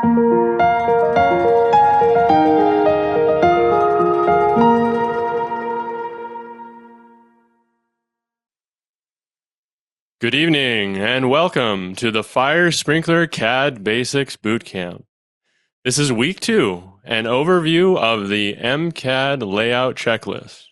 Good evening and welcome to the Fire Sprinkler CAD Basics Bootcamp. This is week 2, an overview of the mCAD layout checklist.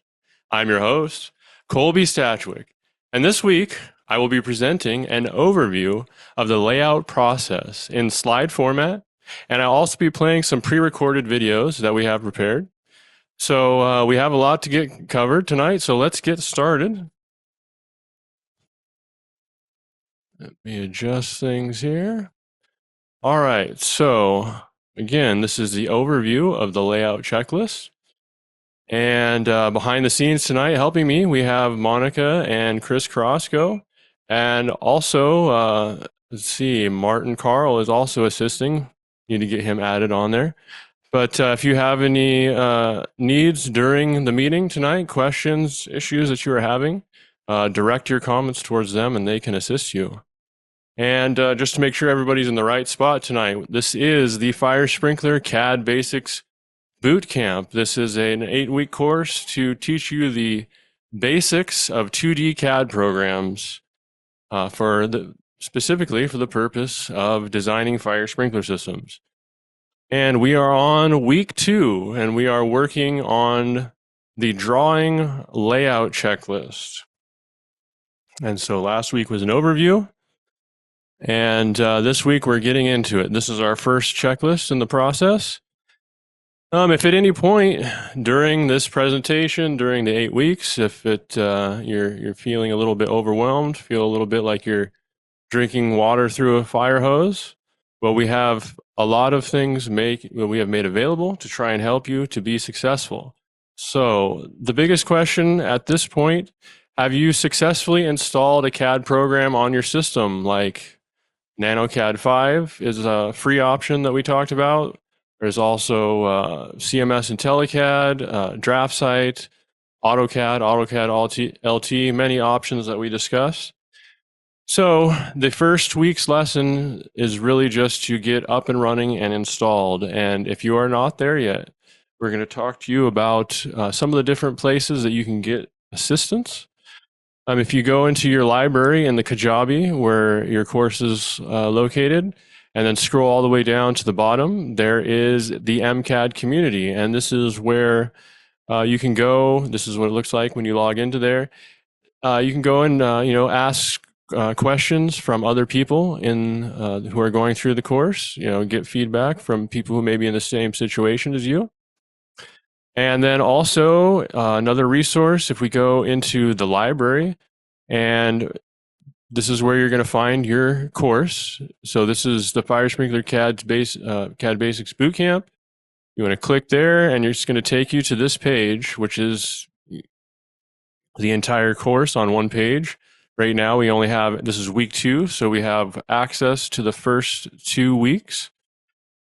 I'm your host, Colby Stachwick, and this week I will be presenting an overview of the layout process in slide format, and I'll also be playing some pre-recorded videos that we have prepared. So we have a lot to get covered tonight, so let's get started. Let me adjust things here. All right, so again, this is the overview of the layout checklist. And behind the scenes tonight, helping me, we have Monica and Chris Crosco. And also, let's see, Martin Carl is also assisting. Need to get him added on there. But if you have any needs during the meeting tonight, questions, issues that you are having, direct your comments towards them and they can assist you. And just to make sure everybody's in the right spot tonight, this is the Fire Sprinkler CAD Basics Bootcamp. This is an 8-week course to teach you the basics of 2D CAD programs specifically for the purpose of designing fire sprinkler systems. And we are on week 2, and we are working on the drawing layout checklist. And so last week was an overview. And this week we're getting into it. This is our first checklist in the process. If at any point during this presentation, during the 8 weeks, if you're feeling a little bit overwhelmed, feel a little bit like you're drinking water through a fire hose, well, we have a lot of things we have made available to try and help you to be successful. So the biggest question at this point, have you successfully installed a CAD program on your system? Like NanoCAD 5 is a free option that we talked about. There's also CMS IntelliCAD, DraftSite, AutoCAD, AutoCAD LT, many options that we discussed. So the first week's lesson is really just to get up and running and installed. And if you are not there yet, we're going to talk to you about some of the different places that you can get assistance. If you go into your library in the Kajabi where your course is located, and then scroll all the way down to the bottom, there is the mCAD community. And this is where you can go. This is what it looks like when you log into there. You can go and ask questions from other people who are going through the course, get feedback from people who may be in the same situation as you. And then also another resource, if we go into the library, and this is where you're going to find your course. So this is the Fire Sprinkler CAD Basics Bootcamp. You want to click there, and it's going to take you to this page, which is the entire course on one page. Right now, we only have, this is week 2, so we have access to the first 2 weeks.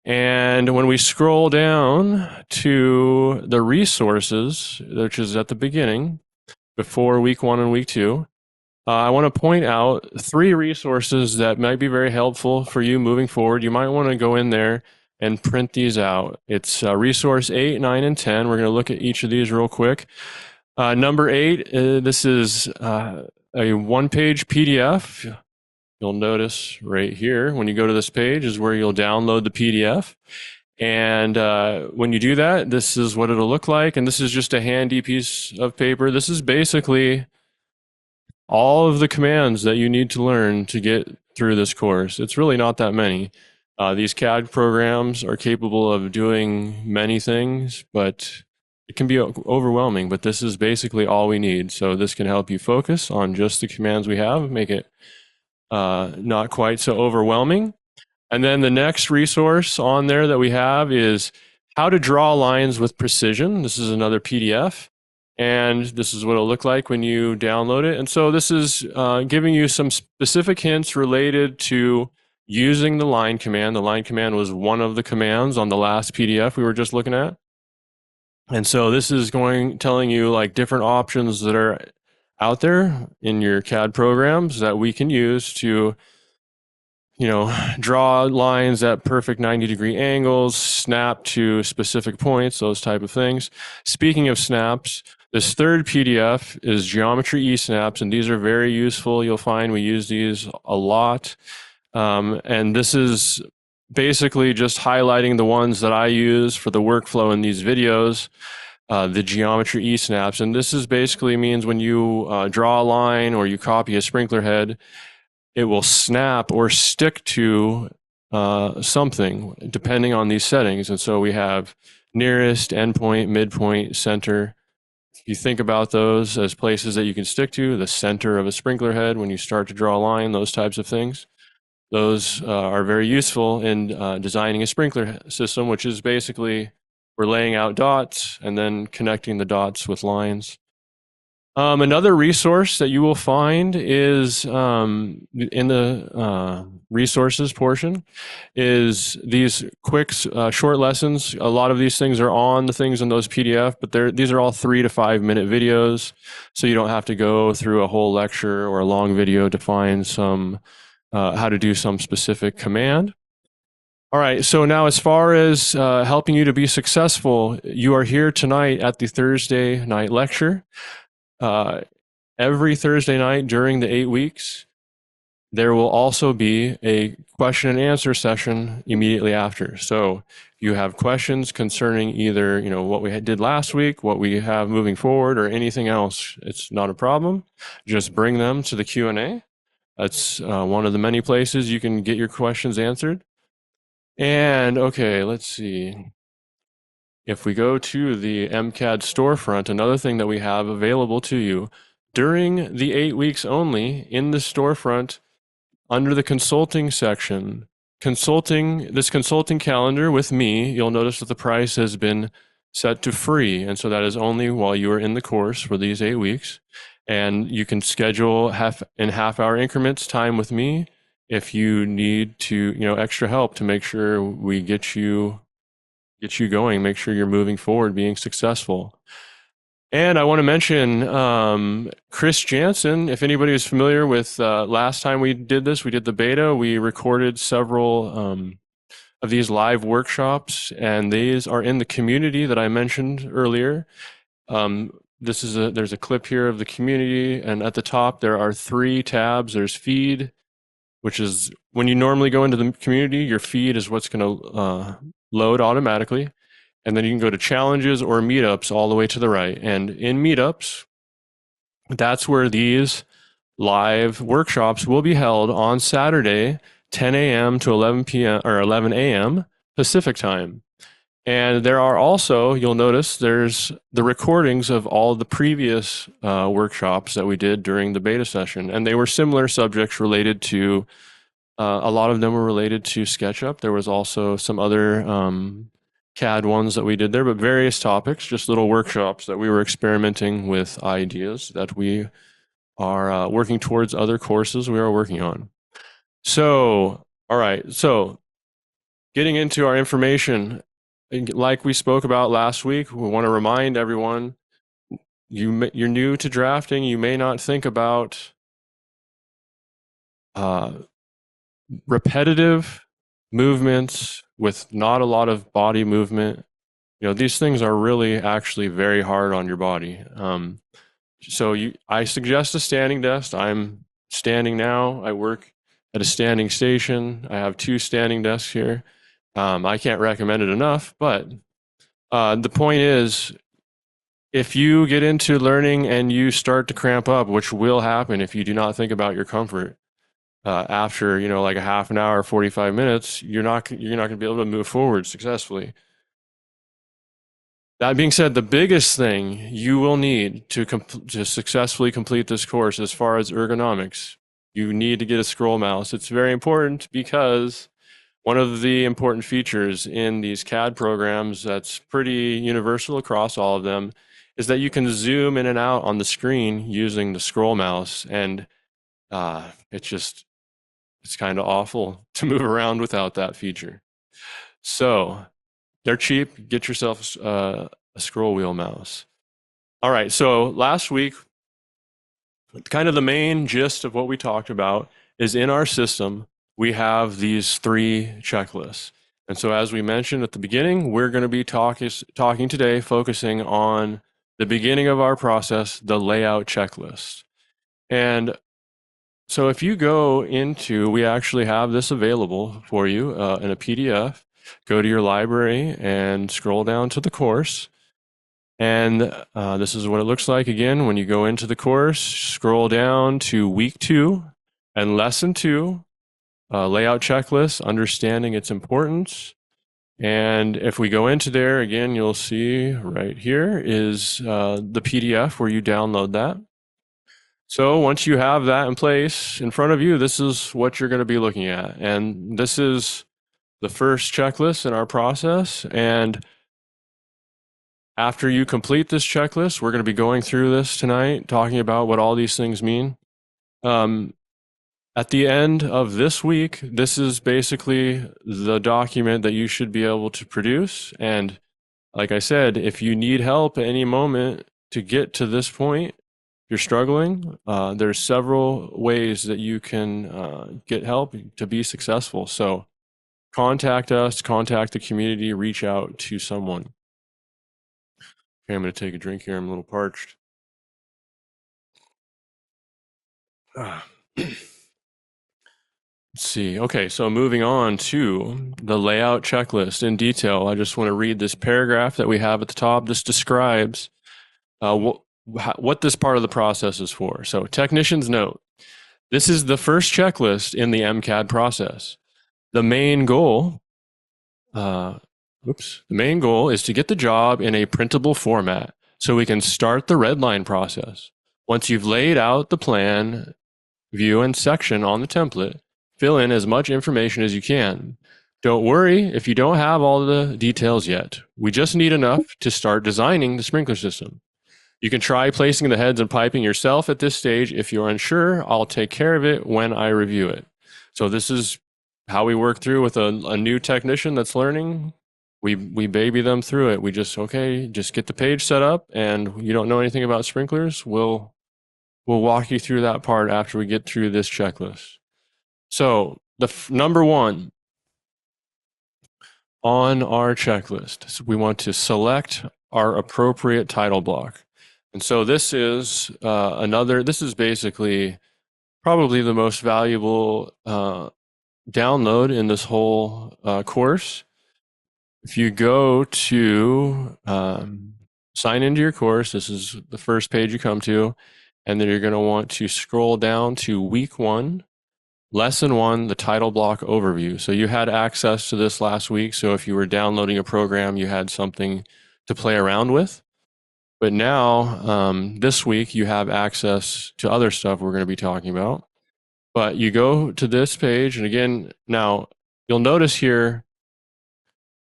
And when we scroll down to the resources, which is at the beginning, before week 1 and week 2, I want to point out 3 resources that might be very helpful for you moving forward. You might want to go in there and print these out. It's resource 8, 9, and 10. We're going to look at each of these real quick. Number 8, this is a 1-page PDF. You'll notice right here, when you go to this page is where you'll download the PDF. And when you do that, this is what it'll look like. And this is just a handy piece of paper. This is basically all of the commands that you need to learn to get through this course. It's really not that many. These CAD programs are capable of doing many things, but it can be overwhelming. But this is basically all we need. So this can help you focus on just the commands we have, make it not quite so overwhelming. And then the next resource on there that we have is how to draw lines with precision. This is another PDF. And this is what it'll look like when you download it. And so this is giving you some specific hints related to using the line command. The line command was one of the commands on the last PDF we were just looking at. And so this is telling you like different options that are out there in your CAD programs that we can use to draw lines at perfect 90-degree angles, snap to specific points, those type of things. Speaking of snaps, this third PDF is geometry e-snaps, and these are very useful. You'll find we use these a lot. And this is basically just highlighting the ones that I use for the workflow in these videos, the geometry e-snaps. And this is basically means when you draw a line or you copy a sprinkler head, it will snap or stick to something depending on these settings. And so we have nearest, endpoint, midpoint, center. If you think about those as places that you can stick to, the center of a sprinkler head when you start to draw a line, those types of things, those are very useful in designing a sprinkler system, which is basically we're laying out dots and then connecting the dots with lines. Another resource that you will find is in the resources portion is these quick, short lessons. A lot of these things are on the things in those PDF, but these are all 3 to 5 minute videos, so you don't have to go through a whole lecture or a long video to find some how to do some specific command. All right, so now as far as helping you to be successful, you are here tonight at the Thursday night lecture. Every Thursday night during the 8 weeks, there will also be a question and answer session immediately after. So if you have questions concerning either what we did last week, what we have moving forward, or anything else, it's not a problem. Just bring them to the Q&A. That's one of the many places you can get your questions answered. And okay, let's see. If we go to the mCAD storefront, another thing that we have available to you during the 8 weeks only in the storefront under the consulting section, this consulting calendar with me, you'll notice that the price has been set to free. And so that is only while you are in the course for these 8 weeks. And you can schedule half-hour increments time with me if you need to, extra help to make sure we get you going, make sure you're moving forward, being successful. And I want to mention Chris Jansen. If anybody is familiar with last time we did this, we did the beta. We recorded several of these live workshops, and these are in the community that I mentioned earlier. There's a clip here of the community, and at the top there are 3 tabs. There's feed, which is when you normally go into the community, your feed is what's going to load automatically. And then you can go to challenges or meetups all the way to the right. And in meetups, that's where these live workshops will be held on Saturday, 10 a.m. to 11 p.m. or 11 a.m. Pacific time. And there are also, you'll notice, there's the recordings of all the previous workshops that we did during the beta session. And they were similar subjects related to, a lot of them were related to SketchUp. There was also some other CAD ones that we did there, but various topics, just little workshops that we were experimenting with ideas that we are working towards other courses we are working on. So, all right. So getting into our information, like we spoke about last week, we want to remind everyone, you're new to drafting. You may not think about repetitive movements with not a lot of body movement. These things are really actually very hard on your body. I suggest a standing desk. I'm standing now. I work at a standing station. I have 2 standing desks here. I can't recommend it enough, but the point is, if you get into learning and you start to cramp up, which will happen if you do not think about your comfort, after like a half an hour, 45 minutes, you're not going to be able to move forward successfully. That being said, the biggest thing you will need to successfully complete this course, as far as ergonomics, you need to get a scroll mouse. It's very important because one of the important features in these CAD programs that's pretty universal across all of them is that you can zoom in and out on the screen using the scroll mouse, and it's kind of awful to move around without that feature. So they're cheap. Get yourself a scroll wheel mouse. All right, so last week, kind of the main gist of what we talked about is in our system, we have these 3 checklists. And so as we mentioned at the beginning, we're going to be talking today, focusing on the beginning of our process, the layout checklist. And so if you go into, we actually have this available for you in a PDF. Go to your library and scroll down to the course. And this is what it looks like again when you go into the course. Scroll down to week 2 and lesson 2, layout checklist, understanding its importance. And if we go into there again, you'll see right here is the PDF where you download that. So once you have that in place in front of you, this is what you're going to be looking at. And this is the first checklist in our process. And after you complete this checklist, we're going to be going through this tonight, talking about what all these things mean. At the end of this week, this is basically the document that you should be able to produce. And like I said, if you need help at any moment to get to this point, you're struggling, there's several ways that you can get help to be successful. So contact us, contact the community, reach out to someone. Okay, I'm going to take a drink here. I'm a little parched. Let's see. Okay, so moving on to the layout checklist in detail. I just want to read this paragraph that we have at the top. This describes what this part of the process is for. So technicians note, this is the first checklist in the mCAD process. The main goal is to get the job in a printable format so we can start the red line process. Once you've laid out the plan, view, and section on the template, fill in as much information as you can. Don't worry if you don't have all the details yet. We just need enough to start designing the sprinkler system. You can try placing the heads and piping yourself at this stage. If you're unsure, I'll take care of it when I review it. So this is how we work through with a new technician that's learning. We baby them through it. We just get the page set up, and you don't know anything about sprinklers, we'll walk you through that part after we get through this checklist. So the number 1 on our checklist, so we want to select our appropriate title block. And so this is this is basically probably the most valuable download in this whole course. If you go to sign into your course, this is the first page you come to, and then you're going to want to scroll down to week 1, lesson 1, the title block overview. So you had access to this last week. So if you were downloading a program, you had something to play around with. But now, this week, you have access to other stuff we're going to be talking about. But you go to this page, and again, now you'll notice here,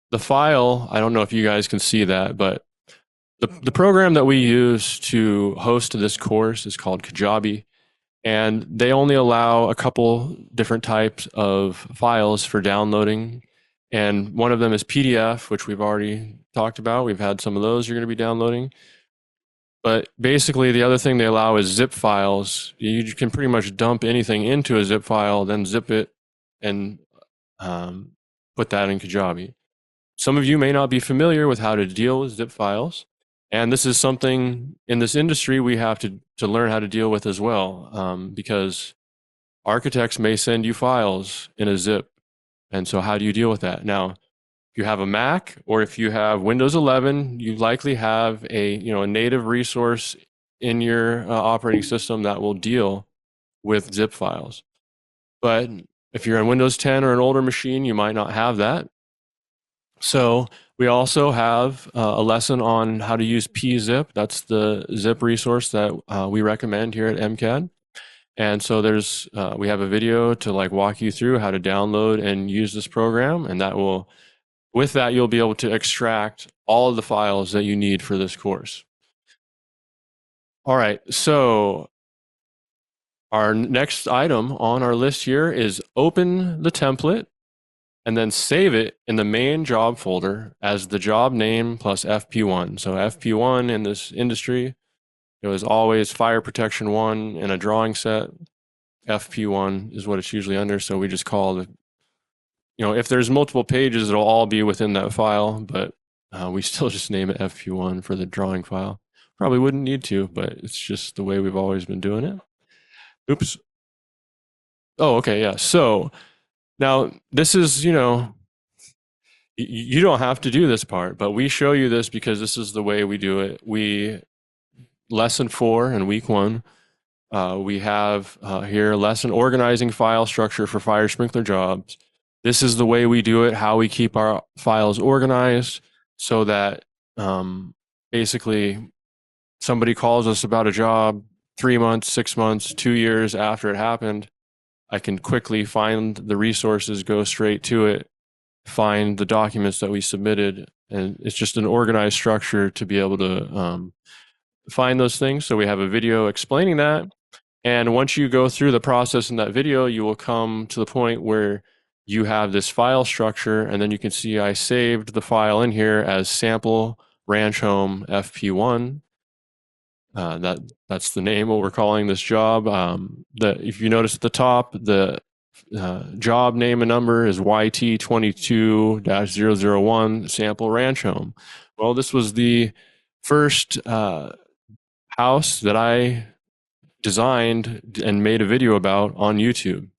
the file, I don't know if you guys can see that, but the program that we use to host this course is called Kajabi, and they only allow a couple different types of files for downloading. And one of them is PDF, which we've already talked about. We've had some of those you're going to be downloading. But basically, the other thing they allow is zip files. You can pretty much dump anything into a zip file, then zip it and put that in Kajabi. Some of you may not be familiar with how to deal with zip files. And this is something in this industry we have to learn how to deal with as well, because architects may send you files in a zip. And so how do you deal with that? Now, if you have a Mac or if you have Windows 11, you likely have a native resource in your operating system that will deal with zip files. But if you're on Windows 10 or an older machine, you might not have that. So we also have a lesson on how to use pzip. That's the zip resource that we recommend here at mCAD. And so we have a video to walk you through how to download and use this program, and with that, you'll be able to extract all of the files that you need for this course. All right, so our next item on our list here is open the template and then save it in the main job folder as the job name plus FP1. So FP1 in this industry, it was always fire protection 1 in a drawing set. FP1 is what it's usually under. So we just call the, if there's multiple pages, it'll all be within that file, but we still just name it FP1 for the drawing file. Probably wouldn't need to, but it's just the way we've always been doing it. Oops. Oh, okay, yeah. So now this is, you don't have to do this part, but we show you this because this is the way we do it. Lesson 4 in week 1, we have here lesson organizing file structure for fire sprinkler jobs. This is the way we do it, how we keep our files organized so that basically somebody calls us about a job 3 months, 6 months, 2 years after it happened. I can quickly find the resources, go straight to it, find the documents that we submitted, and it's just an organized structure to be able to find those things. So we have a video explaining that. And once you go through the process in that video, you will come to the point where you have this file structure, and then you can see I saved the file in here as sample ranch home FP1. That's the name, what we're calling this job. If you notice at the top, the job name and number is YT22-001 sample ranch home. Well, this was the first house that I designed and made a video about on YouTube.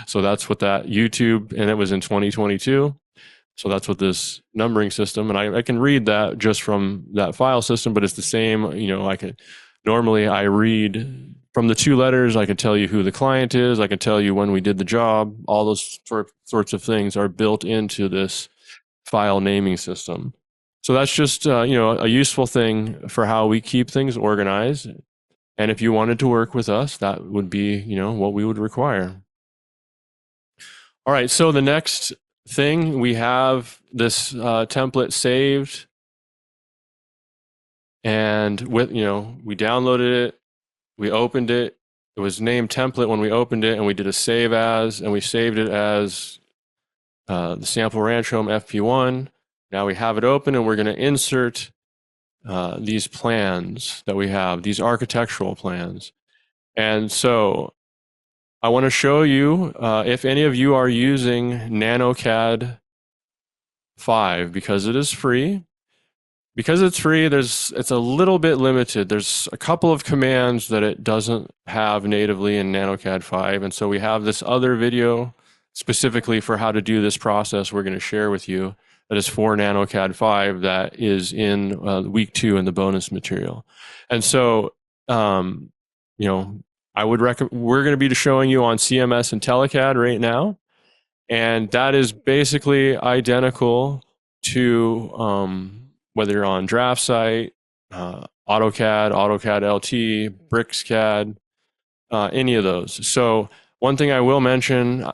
So that's what that YouTube, and it was in 2022. So that's what this numbering system, and I can read that just from that file system, but it's the same. Normally I read from the 2 letters, I can tell you who the client is, I can tell you when we did the job. All those sorts of things are built into this file naming system. So that's just a useful thing for how we keep things organized. And if you wanted to work with us, that would be what we would require. All right, so the next thing, we have this template saved, and with we downloaded it, we opened it. It was named template when we opened it, and we did a save as, and we saved it as the sample ranch home FP1. Now we have it open, and we're going to insert these plans that we have, these architectural plans. And so I want to show you if any of you are using CAD 5, because it is free. Because it's free, it's a little bit limited. There's a couple of commands that it doesn't have natively in CAD 5, and so we have this other video specifically for how to do this process we're going to share with you that is for CAD 5 that is in week 2 in the bonus material. And so, I would recommend, we're going to be showing you on CMS and IntelliCAD right now, and that is basically identical to whether you're on DraftSite, AutoCAD, AutoCAD LT, BricsCAD, any of those. So one thing I will mention,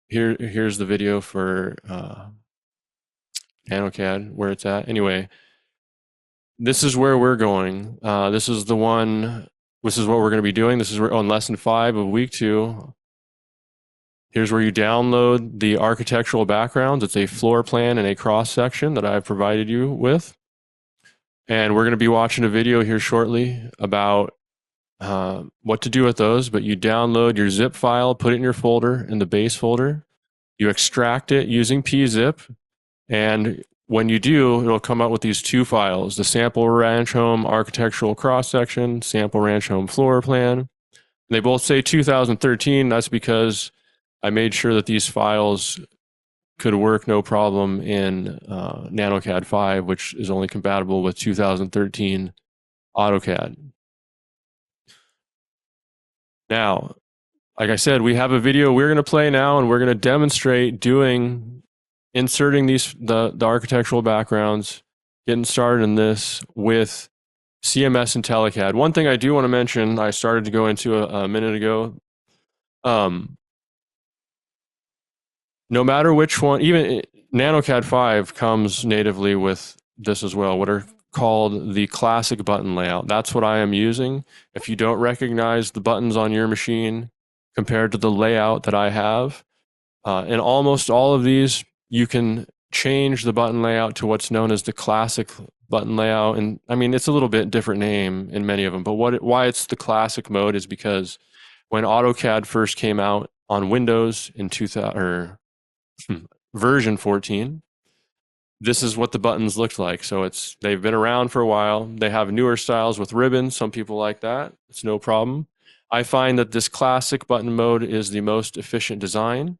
here's the video for CAD, where it's at. Anyway, this is where we're going. This is what we're going to be doing. This is on lesson 5 of week 2. Here's where you download the architectural backgrounds. It's a floor plan and a cross section that I've provided you with. And we're going to be watching a video here shortly about what to do with those. But you download your zip file, put it in your folder, in the base folder. You extract it using pzip. And when you do, it'll come out with these 2 files, the sample ranch home architectural cross section, sample ranch home floor plan. They both say 2013. That's because I made sure that these files could work no problem in CAD 5, which is only compatible with 2013 AutoCAD. Now, like I said, we have a video we're going to play now, and we're going to demonstrate inserting the architectural backgrounds, getting started in this with CMS and IntelliCAD. One thing I do want to mention, I started to go into a minute ago. No matter which one, even CAD 5 comes natively with this as well, what are called the classic button layout. That's what I am using. If you don't recognize the buttons on your machine compared to the layout that I have, in almost all of these, you can change the button layout to what's known as the classic button layout. And I mean, it's a little bit different name in many of them, but why it's the classic mode is because when AutoCAD first came out on Windows in 2000 or version 14, this is what the buttons looked like. So they've been around for a while. They have newer styles with ribbons. Some people like that. It's no problem. I find that this classic button mode is the most efficient design.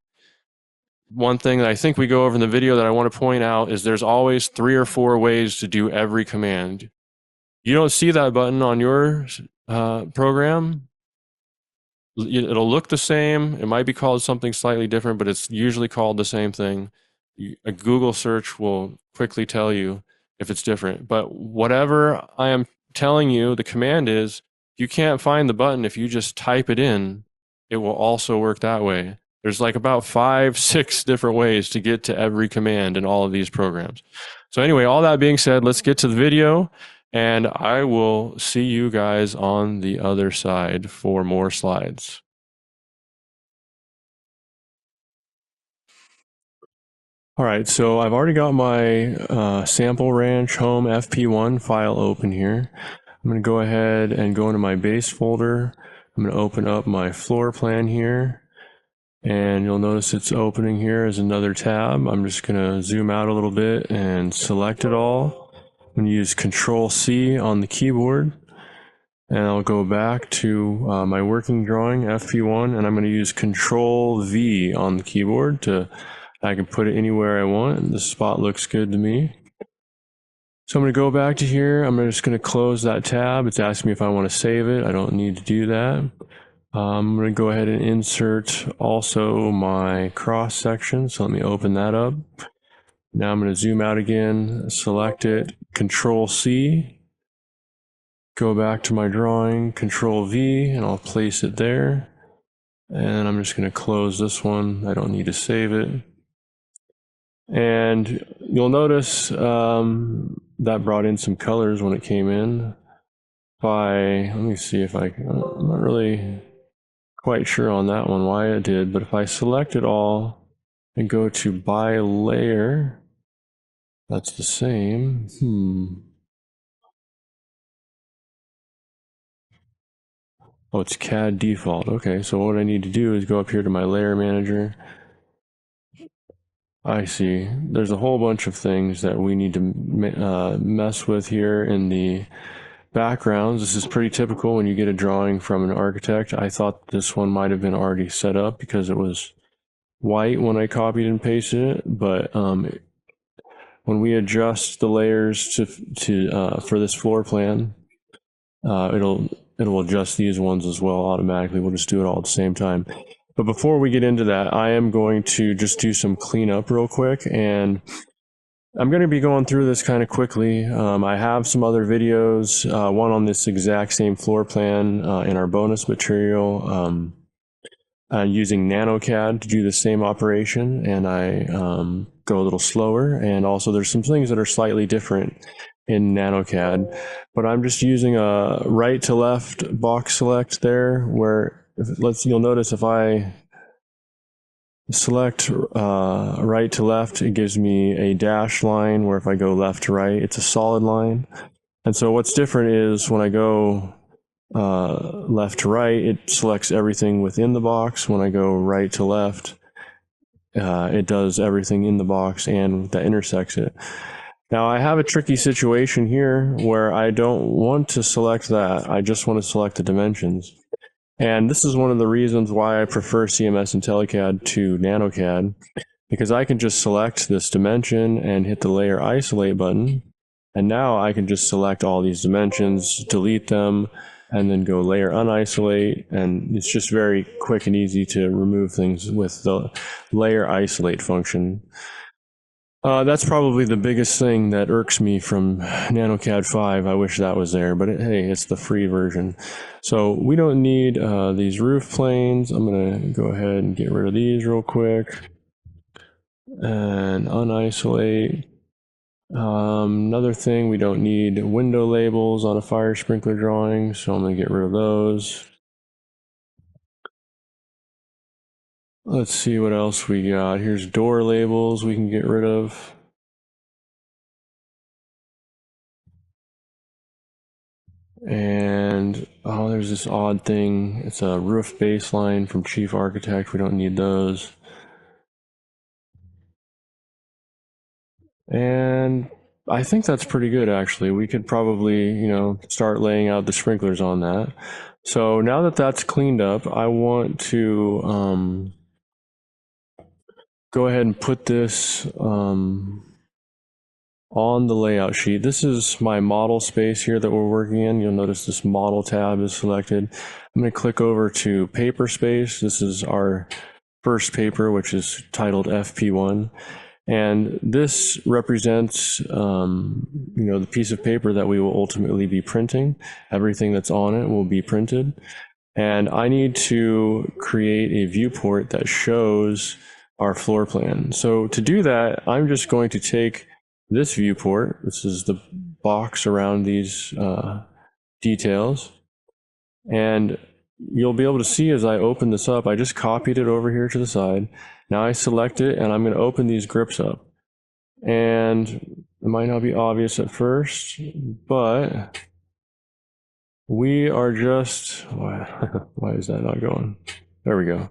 One thing that I think we go over in the video that I want to point out is there's always 3 or 4 ways to do every command. You don't see that button on your program. It'll look the same. It might be called something slightly different, but it's usually called the same thing. A Google search will quickly tell you if it's different. But whatever I am telling you, the command is, you can't find the button. If you just type it in, it will also work that way. There's like about 5, 6 different ways to get to every command in all of these programs. So anyway, all that being said, let's get to the video, and I will see you guys on the other side for more slides. All right, so I've already got my sample ranch home FP1 file open here. I'm going to go ahead and go into my base folder. I'm going to open up my floor plan here, and you'll notice it's opening here as another tab. I'm just going to zoom out a little bit and select it all. I'm going to use Control-C on the keyboard, and I'll go back to my working drawing, FP1, and I'm going to use Control-V on the keyboard I can put it anywhere I want. This spot looks good to me. So I'm going to go back to here. I'm just going to close that tab. It's asking me if I want to save it. I don't need to do that. I'm going to go ahead and insert also my cross section. So let me open that up. Now I'm going to zoom out again, select it, Control-C, go back to my drawing, Control-V, and I'll place it there. And I'm just going to close this one. I don't need to save it. And you'll notice that brought in some colors when it came in. Let me see if I'm not really quite sure on that one why it did, but if I select it all and go to by layer, that's the same. Oh, it's CAD default. Okay, so what I need to do is go up here to my layer manager. I see. There's a whole bunch of things that we need to mess with here in the backgrounds. This is pretty typical when you get a drawing from an architect. I thought this one might have been already set up because it was white when I copied and pasted it, but when we adjust the layers for this floor plan, it'll adjust these ones as well automatically. We'll just do it all at the same time. But before we get into that, I am going to just do some cleanup real quick, and I'm going to be going through this kind of quickly. I have some other videos, one on this exact same floor plan in our bonus material, using NanoCAD to do the same operation, and I go a little slower, and also there's some things that are slightly different in NanoCAD, but I'm just using a right to left box select there, where you'll notice if I select right to left, it gives me a dashed line, where if I go left to right, it's a solid line. And so what's different is when I go left to right, it selects everything within the box. When I go right to left, it does everything in the box and that intersects it. Now I have a tricky situation here where I don't want to select that. I just want to select the dimensions. And this is one of the reasons why I prefer CMS IntelliCAD to NanoCAD, because I can just select this dimension and hit the layer isolate button. And now I can just select all these dimensions, delete them, and then go layer unisolate. And it's just very quick and easy to remove things with the layer isolate function. That's probably the biggest thing that irks me from NanoCAD 5. I wish that was there, but hey, it's the free version. So we don't need these roof planes. I'm going to go ahead and get rid of these real quick and unisolate. Another thing, we don't need window labels on a fire sprinkler drawing, so I'm going to get rid of those. Let's see what else we got. Here's door labels we can get rid of. And oh, there's this odd thing. It's a roof baseline from Chief Architect. We don't need those. And I think that's pretty good, actually. We could probably, start laying out the sprinklers on that. So now that that's cleaned up, I want to go ahead and put this on the layout sheet. This is my model space here that we're working in. You'll notice this model tab is selected. I'm going to click over to paper space. This is our first paper, which is titled FP1. And this represents, the piece of paper that we will ultimately be printing. Everything that's on it will be printed. And I need to create a viewport that shows our floor plan. So to do that, I'm just going to take this viewport. This is the box around these details. And you'll be able to see as I open this up, I just copied it over here to the side. Now I select it and I'm going to open these grips up. And it might not be obvious at first, but we are just, why is that not going? There we go.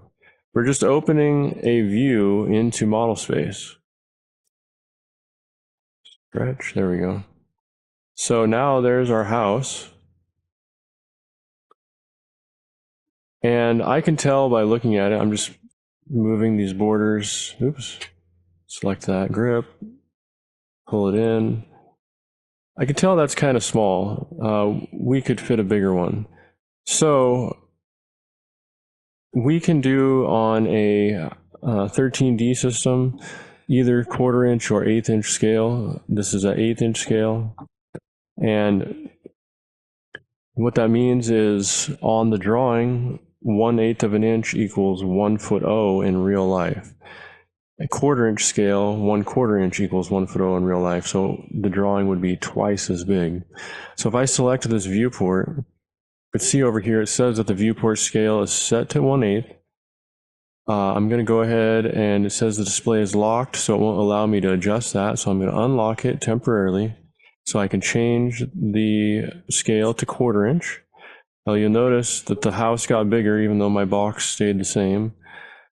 We're just opening a view into model space. Stretch, there we go. So now there's our house. And I can tell by looking at it, I'm just moving these borders. Oops. Select that grip, pull it in. I can tell that's kind of small. We could fit a bigger one. So we can do on a 13D system, either 1/4 inch or 1/8 inch scale. This is an 1/8 inch scale. And what that means is on the drawing, 1/8 of an inch equals 1 foot O in real life. A 1/4 inch scale, 1/4 inch equals 1 foot O in real life. So the drawing would be twice as big. So if I select this viewport, you can see over here, it says that the viewport scale is set to 1/8. I'm going to go ahead and it says the display is locked, so it won't allow me to adjust that. So I'm going to unlock it temporarily so I can change the scale to 1/4 inch. Now you'll notice that the house got bigger even though my box stayed the same.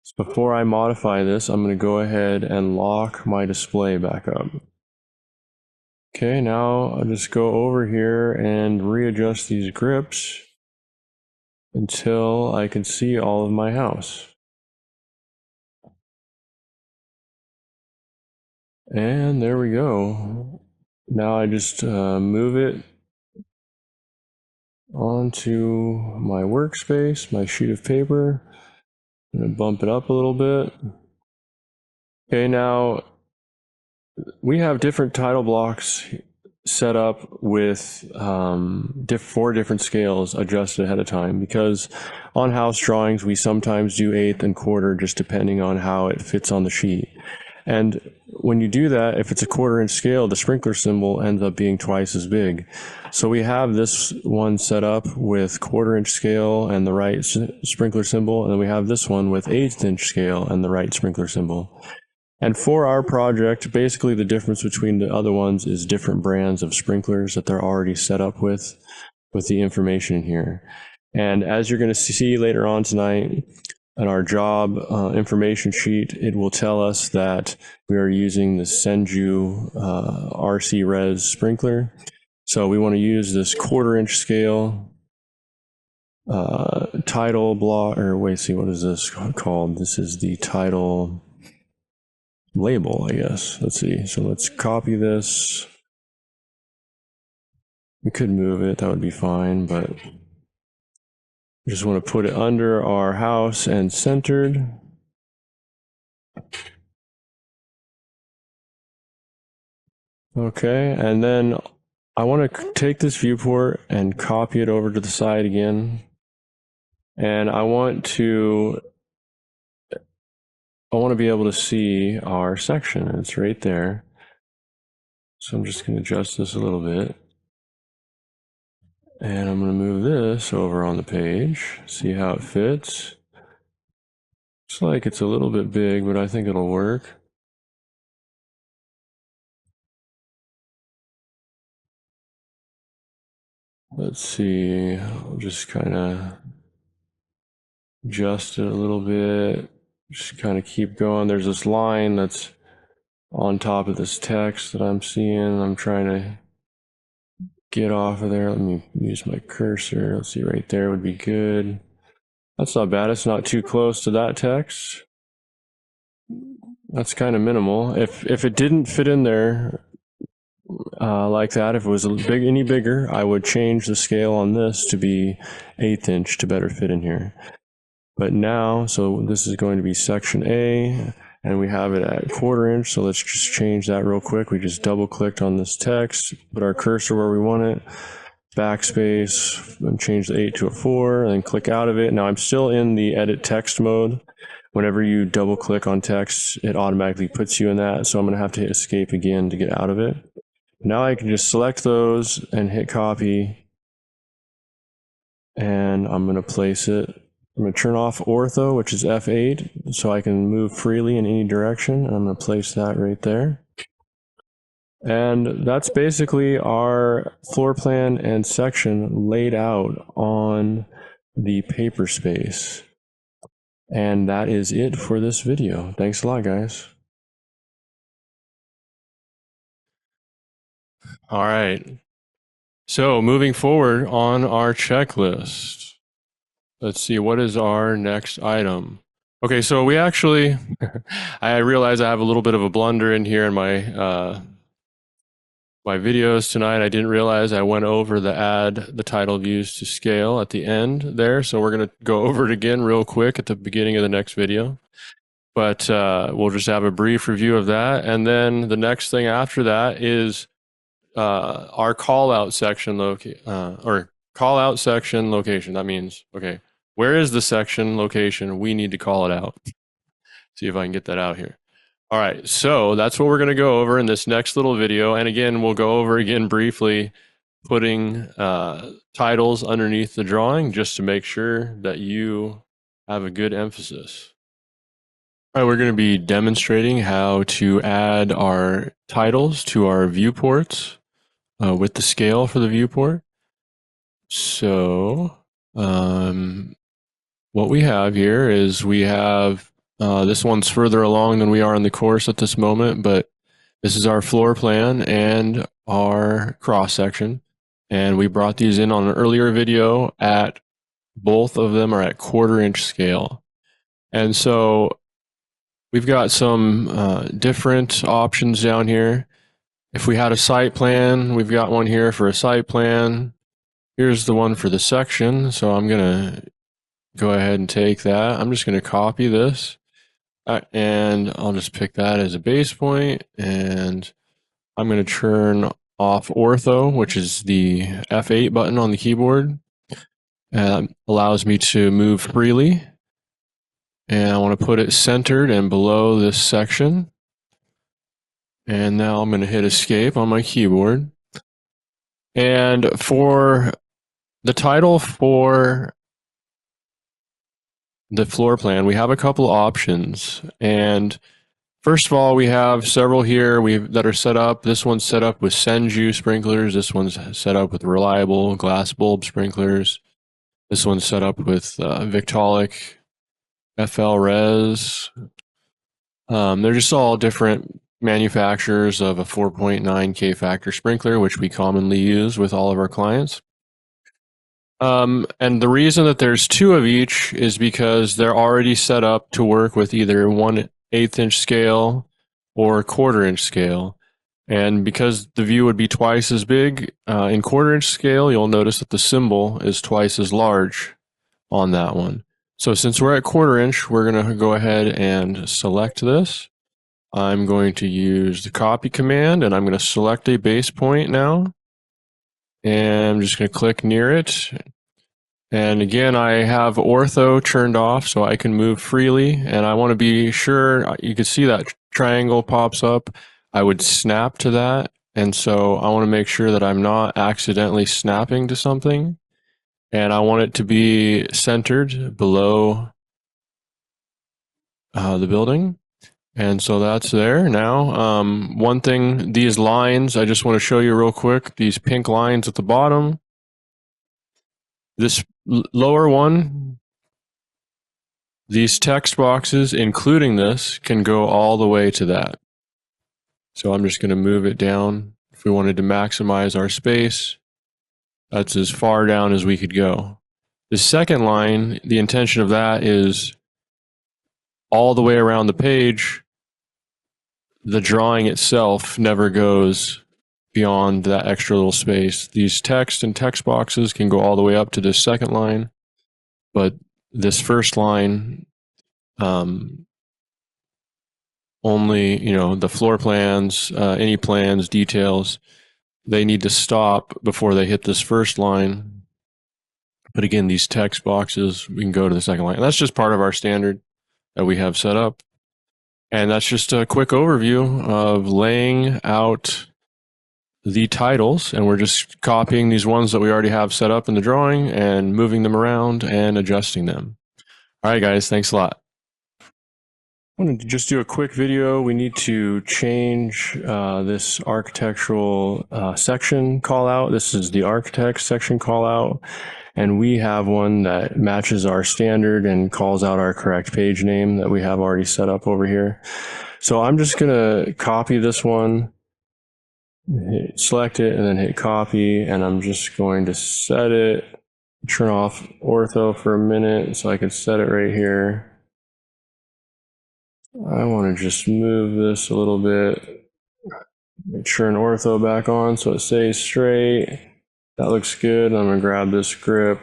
So before I modify this, I'm going to go ahead and lock my display back up. Okay, now I'll just go over here and readjust these grips until I can see all of my house. And there we go. Now I just move it onto my workspace, my sheet of paper. I'm going to bump it up a little bit. Okay, now we have different title blocks set up with 4 different scales adjusted ahead of time, because on house drawings we sometimes do 1/8 and 1/4 just depending on how it fits on the sheet. And when you do that, if it's a 1/4 inch scale, the sprinkler symbol ends up being twice as big. So we have this one set up with 1/4 inch scale and the right sprinkler symbol, and then we have this one with 1/8 inch scale and the right sprinkler symbol. And for our project, basically the difference between the other ones is different brands of sprinklers that they're already set up with the information in here. And as you're going to see later on tonight, on our job information sheet, it will tell us that we are using the Senju RC Res sprinkler. So we want to use this 1/4 inch scale title block, or wait, see, what is this called? This is the title label, I guess. Let's see. So let's copy this. We could move it, that would be fine, but we just want to put it under our house and centered. Okay, and then I want to take this viewport and copy it over to the side again. And I want to be able to see our section. It's right there. So I'm just going to adjust this a little bit. And I'm going to move this over on the page, see how it fits. Looks like it's a little bit big, but I think it'll work. Let's see, I'll just kind of adjust it a little bit. Just kind of keep going. There's this line that's on top of this text that I'm seeing. I'm trying to get off of there. Let me use my cursor. Let's see, right there would be good. That's not bad. It's not too close to that text. That's kind of minimal. If it didn't fit in there like that, if it was any bigger, I would change the scale on this to be 1/8 inch to better fit in here. But now, so this is going to be section A, and we have it at 1/4 inch. So let's just change that real quick. We just double clicked on this text, put our cursor where we want it, backspace, and change the 8 to a 4, and then click out of it. Now I'm still in the edit text mode. Whenever you double click on text, it automatically puts you in that. So I'm going to have to hit escape again to get out of it. Now I can just select those and hit copy, and I'm going to place it. I'm going to turn off ortho, which is F8, so I can move freely in any direction. I'm going to place that right there. And that's basically our floor plan and section laid out on the paper space. And that is it for this video. Thanks a lot, guys. All right. So moving forward on our checklist. Let's see, what is our next item? Okay, so we actually, I realize I have a little bit of a blunder in here in my my videos tonight. I didn't realize I went over the add the title views to scale at the end there. So we're going to go over it again real quick at the beginning of the next video. But we'll just have a brief review of that. And then the next thing after that is our call out section or call out section location. That means, okay, where is the section location? We need to call it out. See if I can get that out here. All right, so that's what we're going to go over in this next little video. And again, we'll go over again briefly putting titles underneath the drawing just to make sure that you have a good emphasis. All right, we're going to be demonstrating how to add our titles to our viewports with the scale for the viewport. So what we have here is we have, this one's further along than we are in the course at this moment, but this is our floor plan and our cross section. And we brought these in on an earlier video at, both of them are at 1/4 inch scale. And so we've got some different options down here. If we had a site plan, we've got one here for a site plan. Here's the one for the section. So I'm going to go ahead and take that. I'm just going to copy this and I'll just pick that as a base point, and I'm going to turn off ortho, which is the F8 button on the keyboard. Allows me to move freely, and I want to put it centered and below this section. And now I'm going to hit escape on my keyboard. And for the title for the floor plan, we have a couple options. And first of all, we have several here that are set up. This one's set up with Senju sprinklers. This one's set up with reliable glass bulb sprinklers. This one's set up with Victaulic FL Res. They're just all different manufacturers of a 4.9 K factor sprinkler, which we commonly use with all of our clients. And the reason that there's 2 of each is because they're already set up to work with either 1/8 inch scale or 1/4 inch scale. And because the view would be twice as big, in 1/4 inch scale, you'll notice that the symbol is twice as large on that one. So since we're at 1/4 inch, we're going to go ahead and select this. I'm going to use the copy command, and I'm going to select a base point now. And I'm just going to click near it. And again, I have ortho turned off so I can move freely. And I want to be sure, you can see that triangle pops up. I would snap to that. And so I want to make sure that I'm not accidentally snapping to something. And I want it to be centered below the building. And so that's there now. One thing, these lines, I just want to show you real quick, these pink lines at the bottom, This lower one, these text boxes, including this, can go all the way to that. So I'm just going to move it down. If we wanted to maximize our space, that's as far down as we could go. The second line, the intention of that is all the way around the page. The drawing itself never goes beyond that extra little space. These text and text boxes can go all the way up to this second line, but this first line, only, the floor plans, any plans, details, they need to stop before they hit this first line. But again, these text boxes, we can go to the second line. And that's just part of our standard that we have set up. And that's just a quick overview of laying out the titles. And we're just copying these ones that we already have set up in the drawing and moving them around and adjusting them. All right, guys, thanks a lot. I wanted to just do a quick video. We need to change this architectural section call out. This is the architect section call out. And we have one that matches our standard and calls out our correct page name that we have already set up over here. So I'm just going to copy this one, select it, and then hit copy. And I'm just going to set it, turn off ortho for a minute so I can set it right here. I want to just move this a little bit, turn ortho back on so it stays straight. That looks good. I'm going to grab this grip.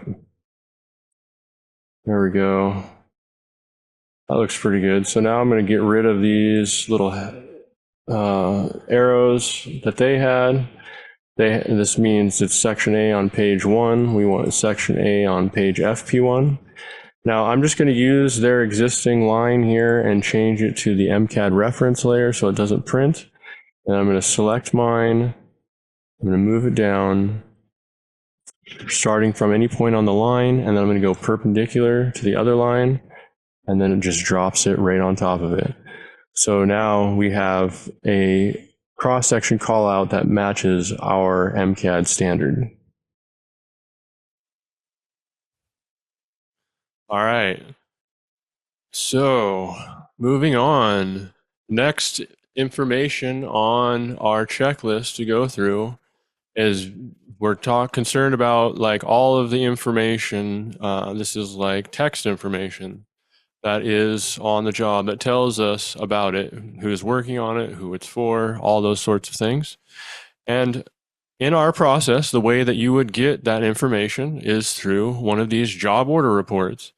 There we go. That looks pretty good. So now I'm going to get rid of these little arrows that they had. This means it's section A on page 1. We want section A on page FP1. Now I'm just going to use their existing line here and change it to the mCAD reference layer so it doesn't print. And I'm going to select mine. I'm going to move it down, starting from any point on the line, and then I'm going to go perpendicular to the other line, and then it just drops it right on top of it. So now we have a cross-section callout that matches our mCAD standard. All right. So moving on, next information on our checklist to go through is we're concerned about like all of the information. This is like text information that is on the job that tells us about it, who's working on it, who it's for, all those sorts of things. And in our process, the way that you would get that information is through one of these job order reports.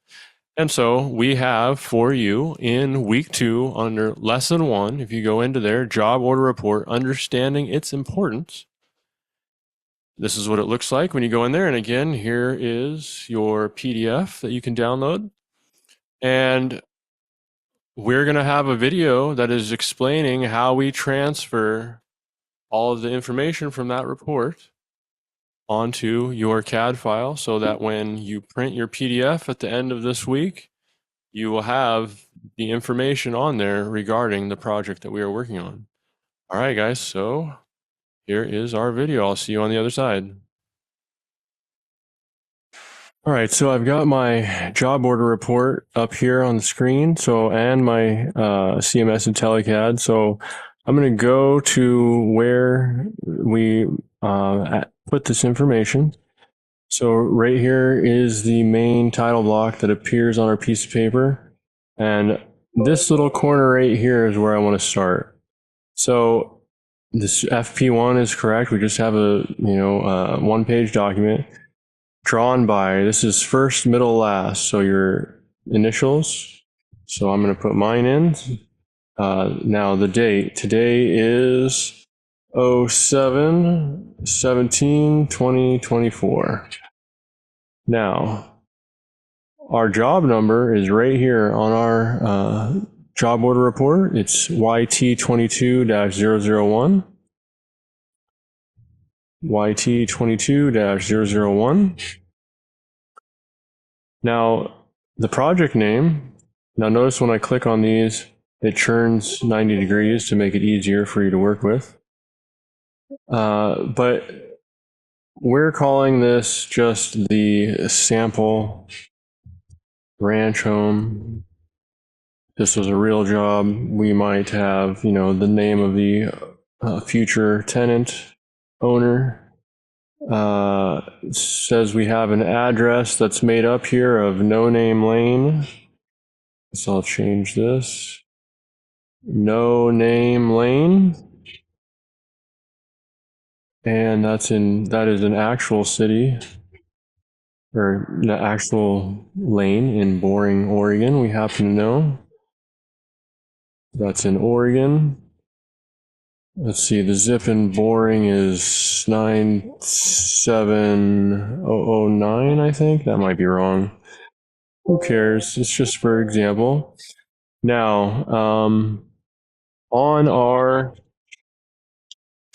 And so we have for you in week 2 under lesson 1, if you go into there, job order report, understanding its importance. This is what it looks like when you go in there. And again, here is your PDF that you can download. And we're going to have a video that is explaining how we transfer all of the information from that report onto your CAD file so that when you print your PDF at the end of this week, you will have the information on there regarding the project that we are working on. All right, guys, so here is our video. I'll see you on the other side. All right, so I've got my job order report up here on the screen, and my CMS IntelliCAD. So I'm going to go to where we put this information. So right here is the main title block that appears on our piece of paper. And this little corner right here is where I want to start. So this FP1 is correct. We just have a, one-page document drawn by, this is first, middle, last. So your initials. So I'm going to put mine in. Now the date, today is 07/17/2024. Now, our job number is right here on our job order report. It's YT22-001. YT22-001. Now, the project name, now notice when I click on these, it turns 90 degrees to make it easier for you to work with. But we're calling this just the sample ranch home. This was a real job. We might have, the name of the future tenant owner. Says we have an address that's made up here of No Name Lane. So I'll change this. No Name Lane. And that is an actual city, or the actual lane in Boring, Oregon, we happen to know. That's in Oregon. Let's see, the zip in Boring is 97009, I think. That might be wrong. Who cares? It's just for example. Now, on our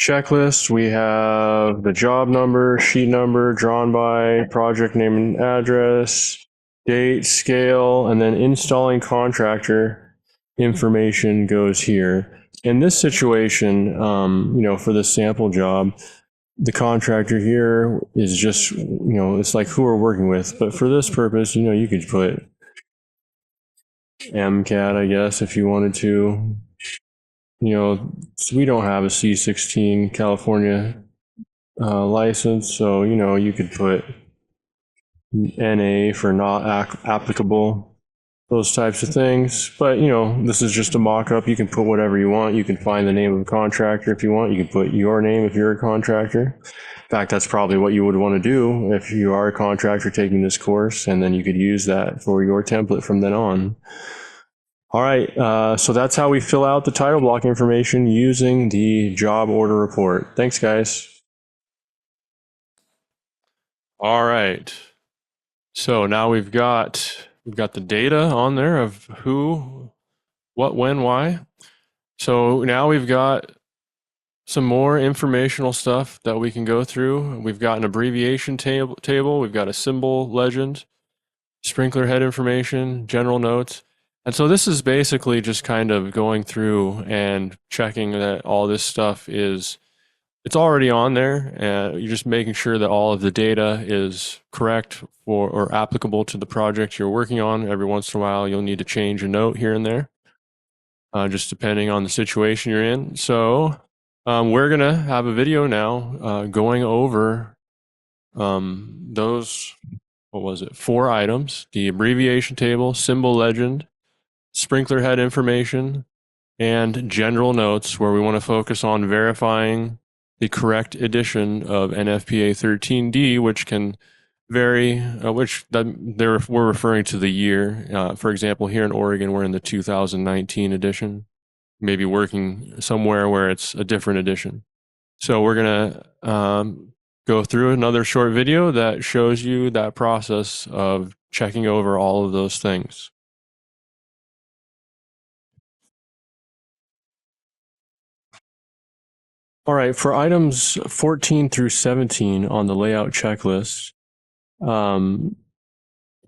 checklist, we have the job number, sheet number, drawn by, project name and address, date, scale, and then installing contractor information goes here. In this situation, for the sample job, the contractor here is just, it's like who we're working with. But for this purpose, you could put mCAD, I guess, if you wanted to. We don't have a C16 California license, so you could put NA for not applicable, those types of things. But this is just a mock-up. You can put whatever you want. You can find the name of a contractor if you want. You can put your name if you're a contractor. In fact, that's probably what you would want to do if you are a contractor taking this course, and then you could use that for your template from then on. All right, so that's how we fill out the title block information using the job order report. Thanks, guys. All right, so now we've got the data on there of who, what, when, why. So now we've got some more informational stuff that we can go through. We've got an abbreviation table. We've got a symbol legend, sprinkler head information, general notes. And so this is basically just kind of going through and checking that all this stuff it's already on there. You're just making sure that all of the data is correct or applicable to the project you're working on. Every once in a while, you'll need to change a note here and there, just depending on the situation you're in. So we're going to have a video now going over those, 4 items: the abbreviation table, symbol legend, sprinkler head information, and general notes, where we want to focus on verifying the correct edition of NFPA 13D, which can vary, we're referring to the year. For example, here in Oregon, we're in the 2019 edition, maybe working somewhere where it's a different edition. So we're going to go through another short video that shows you that process of checking over all of those things. All right, for items 14 through 17 on the layout checklist, I'm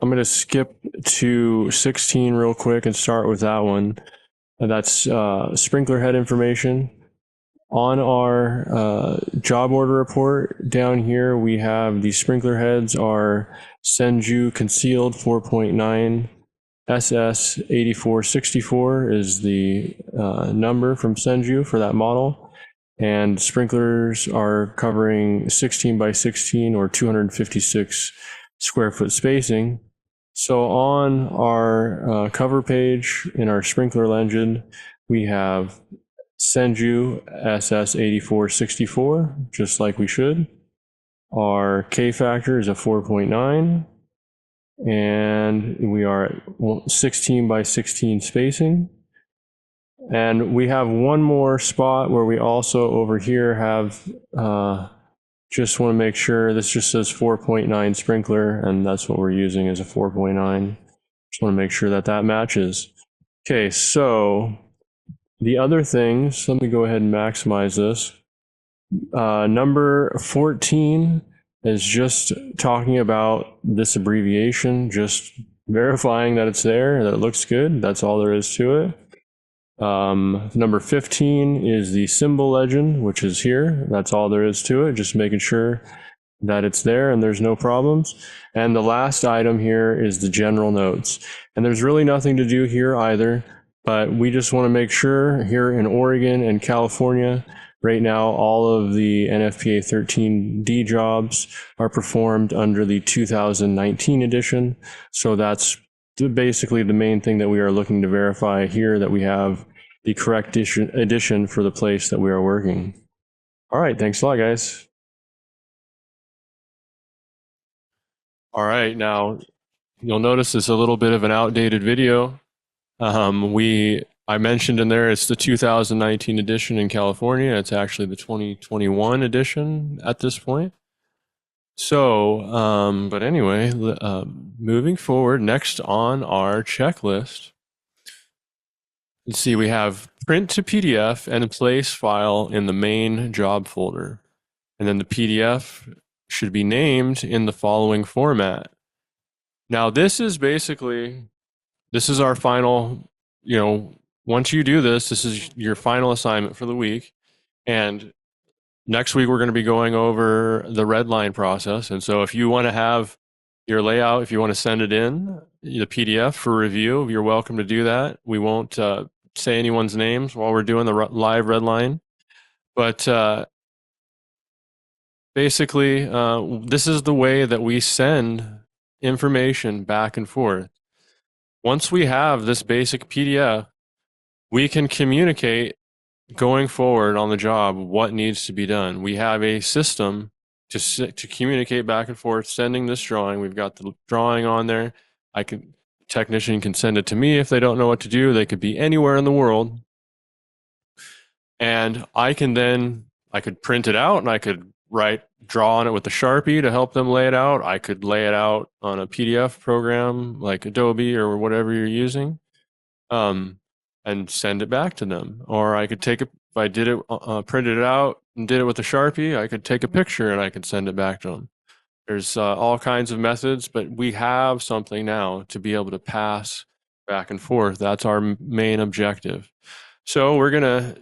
going to skip to 16 real quick and start with that one. And that's sprinkler head information. On our job order report down here, we have the sprinkler heads are Senju concealed 4.9 SS8464 is the number from Senju for that model. And sprinklers are covering 16 by 16 or 256 square foot spacing. So on our cover page in our sprinkler legend, we have Senju SS8464, just like we should. Our K factor is a 4.9, and we are at 16 by 16 spacing. And we have one more spot where we also over here have, just want to make sure, this just says 4.9 sprinkler, and that's what we're using as a 4.9. Just want to make sure that that matches. Okay, so the other things, let me go ahead and maximize this. Number 14 is just talking about this abbreviation, just verifying that it's there, that it looks good. That's all there is to it. Number 15 is the symbol legend, which is here. That's all there is to it, just making sure that it's there and there's no problems. And the last item here is the general notes. And there's really nothing to do here either, but we just want to make sure here in Oregon and California, right now, all of the NFPA 13D jobs are performed under the 2019 edition. So that's basically the main thing that we are looking to verify here, that we have the correct edition for the place that we are working. All right, thanks a lot, guys. All right, now you'll notice it's a little bit of an outdated video. I mentioned in there it's the 2019 edition in California. It's actually the 2021 edition at this point. So, but anyway, moving forward, next on our checklist, let's see, we have print to PDF and place file in the main job folder. And then the PDF should be named in the following format. Now, this is our final, once you do this, this is your final assignment for the week. And next week, we're going to be going over the red line process. And so if you want to have your layout, if you want to send it in, the PDF for review, you're welcome to do that. We won't say anyone's names while we're doing the live red line. But basically, this is the way that we send information back and forth. Once we have this basic PDF, we can communicate going forward on the job what needs to be done. We have a system to communicate back and forth, sending this drawing. We've got the drawing on there. Technician can send it to me if they don't know what to do. They could be anywhere in the world. And I could print it out and I could draw on it with a Sharpie to help them lay it out. I could lay it out on a PDF program like Adobe or whatever you're using, and send it back to them. Or I could if I did it, printed it out and did it with a Sharpie, I could take a picture and I could send it back to them. There's all kinds of methods, but we have something now to be able to pass back and forth. That's our main objective. So we're going to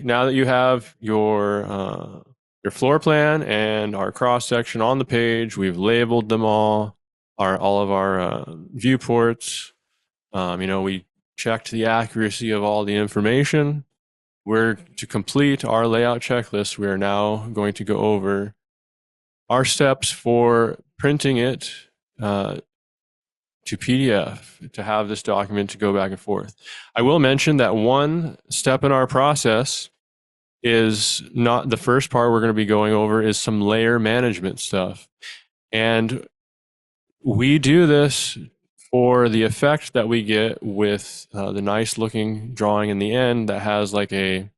now that you have your floor plan and our cross section on the page, we've labeled them all of our viewports. We checked the accuracy of all the information. To complete our layout checklist, we are now going to go over our steps for printing it to PDF, to have this document to go back and forth. I will mention that one step in our process is not the first part we're going to be going over, is some layer management stuff. And we do this for the effect that we get with the nice looking drawing in the end that has the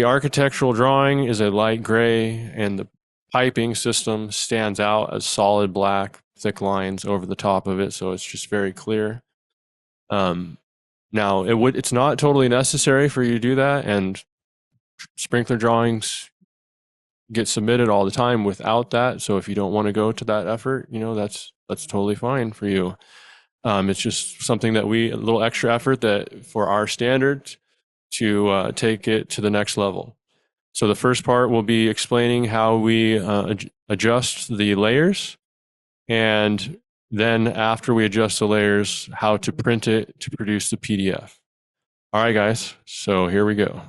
architectural drawing is a light gray and the piping system stands out as solid black, thick lines over the top of it. So it's just very clear. Now it's not totally necessary for you to do that. And sprinkler drawings get submitted all the time without that. So if you don't want to go to that effort, that's totally fine for you. It's just something that a little extra effort that for our standards to take it to the next level. So the first part will be explaining how we adjust the layers. And then after we adjust the layers, how to print it to produce the PDF. All right, guys. So here we go.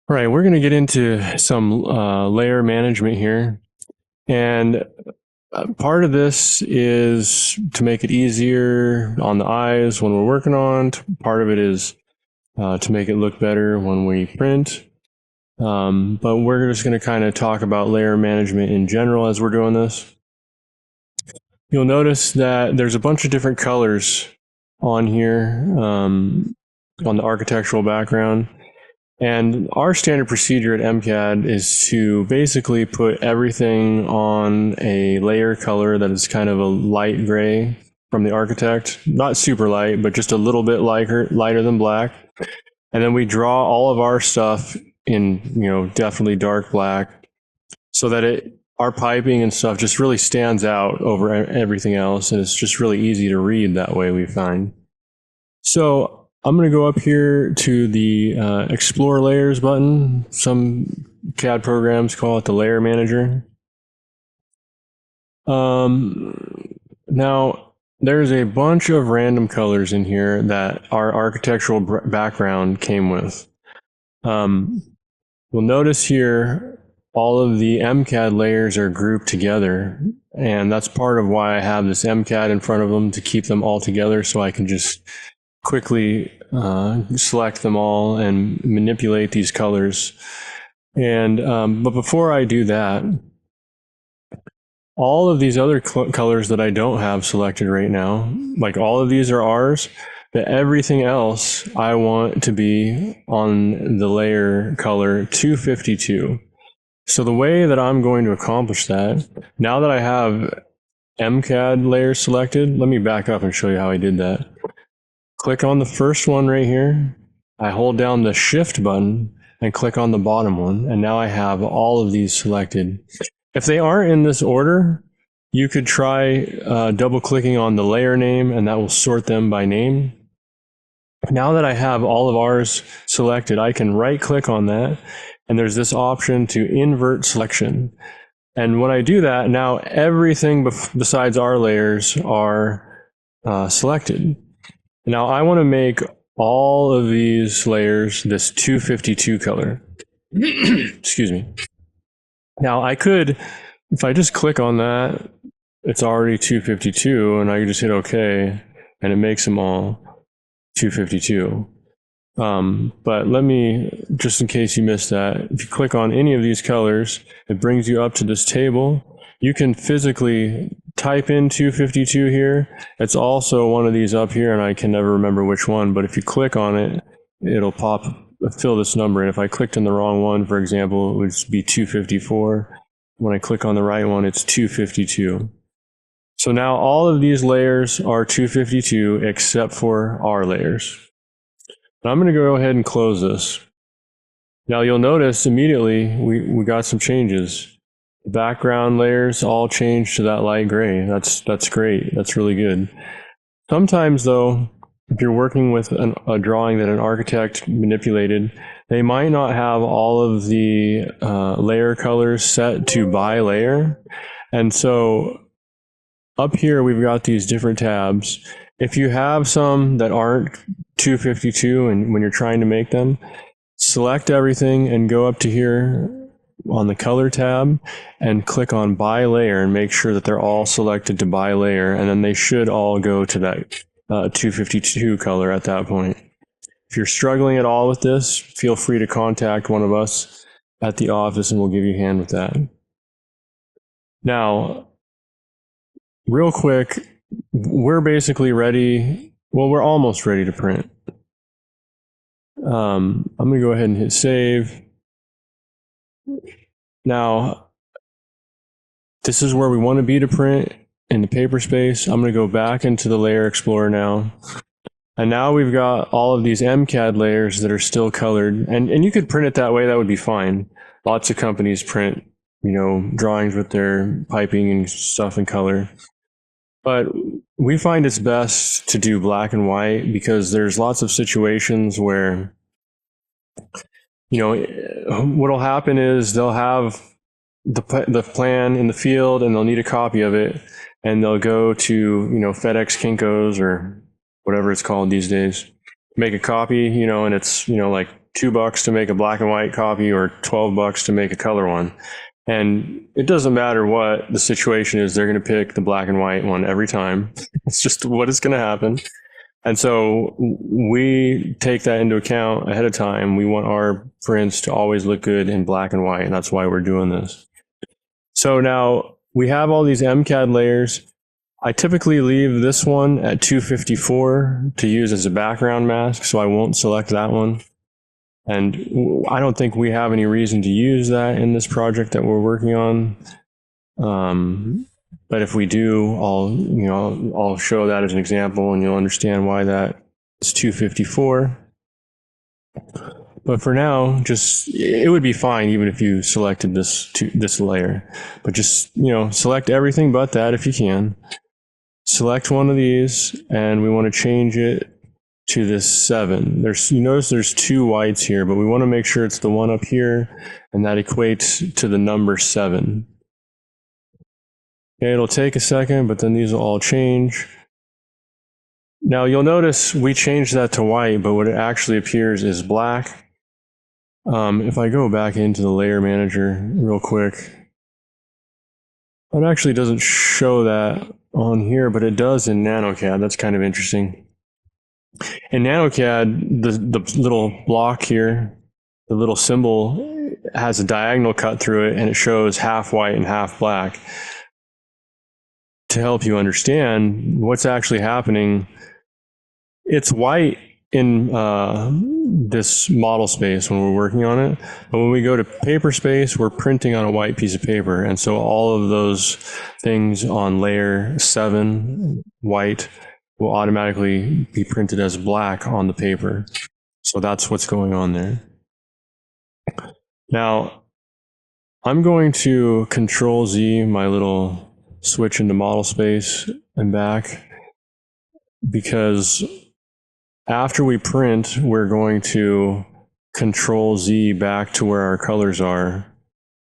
All right, we're going to get into some layer management here. And part of this is to make it easier on the eyes when we're working on. Part of it is to make it look better when we print. But we're just going to kind of talk about layer management in general as we're doing this. You'll notice that there's a bunch of different colors on here on the architectural background. And our standard procedure at mCAD is to basically put everything on a layer color that is kind of a light gray from the architect. Not super light, but just a little bit lighter than black. And then we draw all of our stuff in, definitely dark black, so that our piping and stuff just really stands out over everything else. And it's just really easy to read that way, we find. So I'm going to go up here to the Explore Layers button. Some CAD programs call it the Layer Manager. Now, there's a bunch of random colors in here that our architectural background came with. You'll notice here all of the mCAD layers are grouped together, and that's part of why I have this mCAD in front of them, to keep them all together so I can just quickly select them all and manipulate these colors. And but before I do that, all of these other colors that I don't have selected right now, like all of these are ours, but everything else I want to be on the layer color 252. So the way that I'm going to accomplish that, now that I have mCAD layers selected, let me back up and show you how I did that. Click on the first one right here. I hold down the Shift button and click on the bottom one, and now I have all of these selected. If they aren't in this order, you could try double clicking on the layer name, and that will sort them by name. Now that I have all of ours selected, I can right click on that, and there's this option to invert selection. And when I do that, now everything besides our layers are selected. Now I want to make all of these layers this 252 color. Excuse me. Now I could, if I just click on that, it's already 252, and I can just hit OK, and it makes them all 252. But let me, just in case you missed that, if you click on any of these colors, it brings you up to this table. You can physically type in 252 here. It's also one of these up here, and I can never remember which one, but if you click on it, it'll fill this number. And if I clicked on the wrong one, for example, it would be 254. When I click on the right one, it's 252. So now all of these layers are 252 except for our layers. Now I'm going to go ahead and close this. Now you'll notice immediately we got some changes. The background layers all changed to that light gray. That's great. That's really good. Sometimes though, if you're working with a drawing that an architect manipulated, they might not have all of the layer colors set to by layer. And so up here, we've got these different tabs. If you have some that aren't 252 and when you're trying to make them, select everything and go up to here on the color tab and click on by layer and make sure that they're all selected to by layer, and then they should all go to that 252 color at that point. If you're struggling at all with this, feel free to contact one of us at the office and we'll give you a hand with that. Now, real quick, we're basically ready. Well, we're almost ready to print. I'm going to go ahead and hit save. Now, this is where we want to be to print in the paper space. I'm going to go back into the Layer Explorer now. And now we've got all of these mCAD layers that are still colored. And you could print it that way. That would be fine. Lots of companies print, drawings with their piping and stuff in color. But we find it's best to do black and white because there's lots of situations where, what'll happen is they'll have the plan in the field and they'll need a copy of it, and they'll go to, FedEx Kinko's or whatever it's called these days, make a copy, and it's, like $2 to make a black and white copy or $12 to make a color one. And it doesn't matter what the situation is, they're going to pick the black and white one every time. It's just what is going to happen. And so we take that into account ahead of time. We want our prints to always look good in black and white, and that's why we're doing this. So now we have all these mCAD layers. I typically leave this one at 254 to use as a background mask, so I won't select that one. And I don't think we have any reason to use that in this project that we're working on. But if we do, I'll show that as an example, and you'll understand why that is 254. But for now, it would be fine even if you selected this layer. But just select everything but that if you can. Select one of these, and we want to change it to this 7. You notice there's 2 whites here, but we want to make sure it's the one up here, and that equates to the number 7. Okay, it'll take a second, but then these will all change. Now you'll notice we changed that to white, but what it actually appears is black. If I go back into the layer manager real quick, it actually doesn't show that on here, but it does in NanoCAD. That's kind of interesting. In NanoCAD, the little block here, the little symbol has a diagonal cut through it, and it shows half white and half black. To help you understand what's actually happening, it's white in this model space when we're working on it, but when we go to paper space, we're printing on a white piece of paper, and so all of those things on layer 7, white, will automatically be printed as black on the paper. So that's what's going on there. Now, I'm going to Control Z my little switch into model space and back, because after we print, we're going to Control Z back to where our colors are,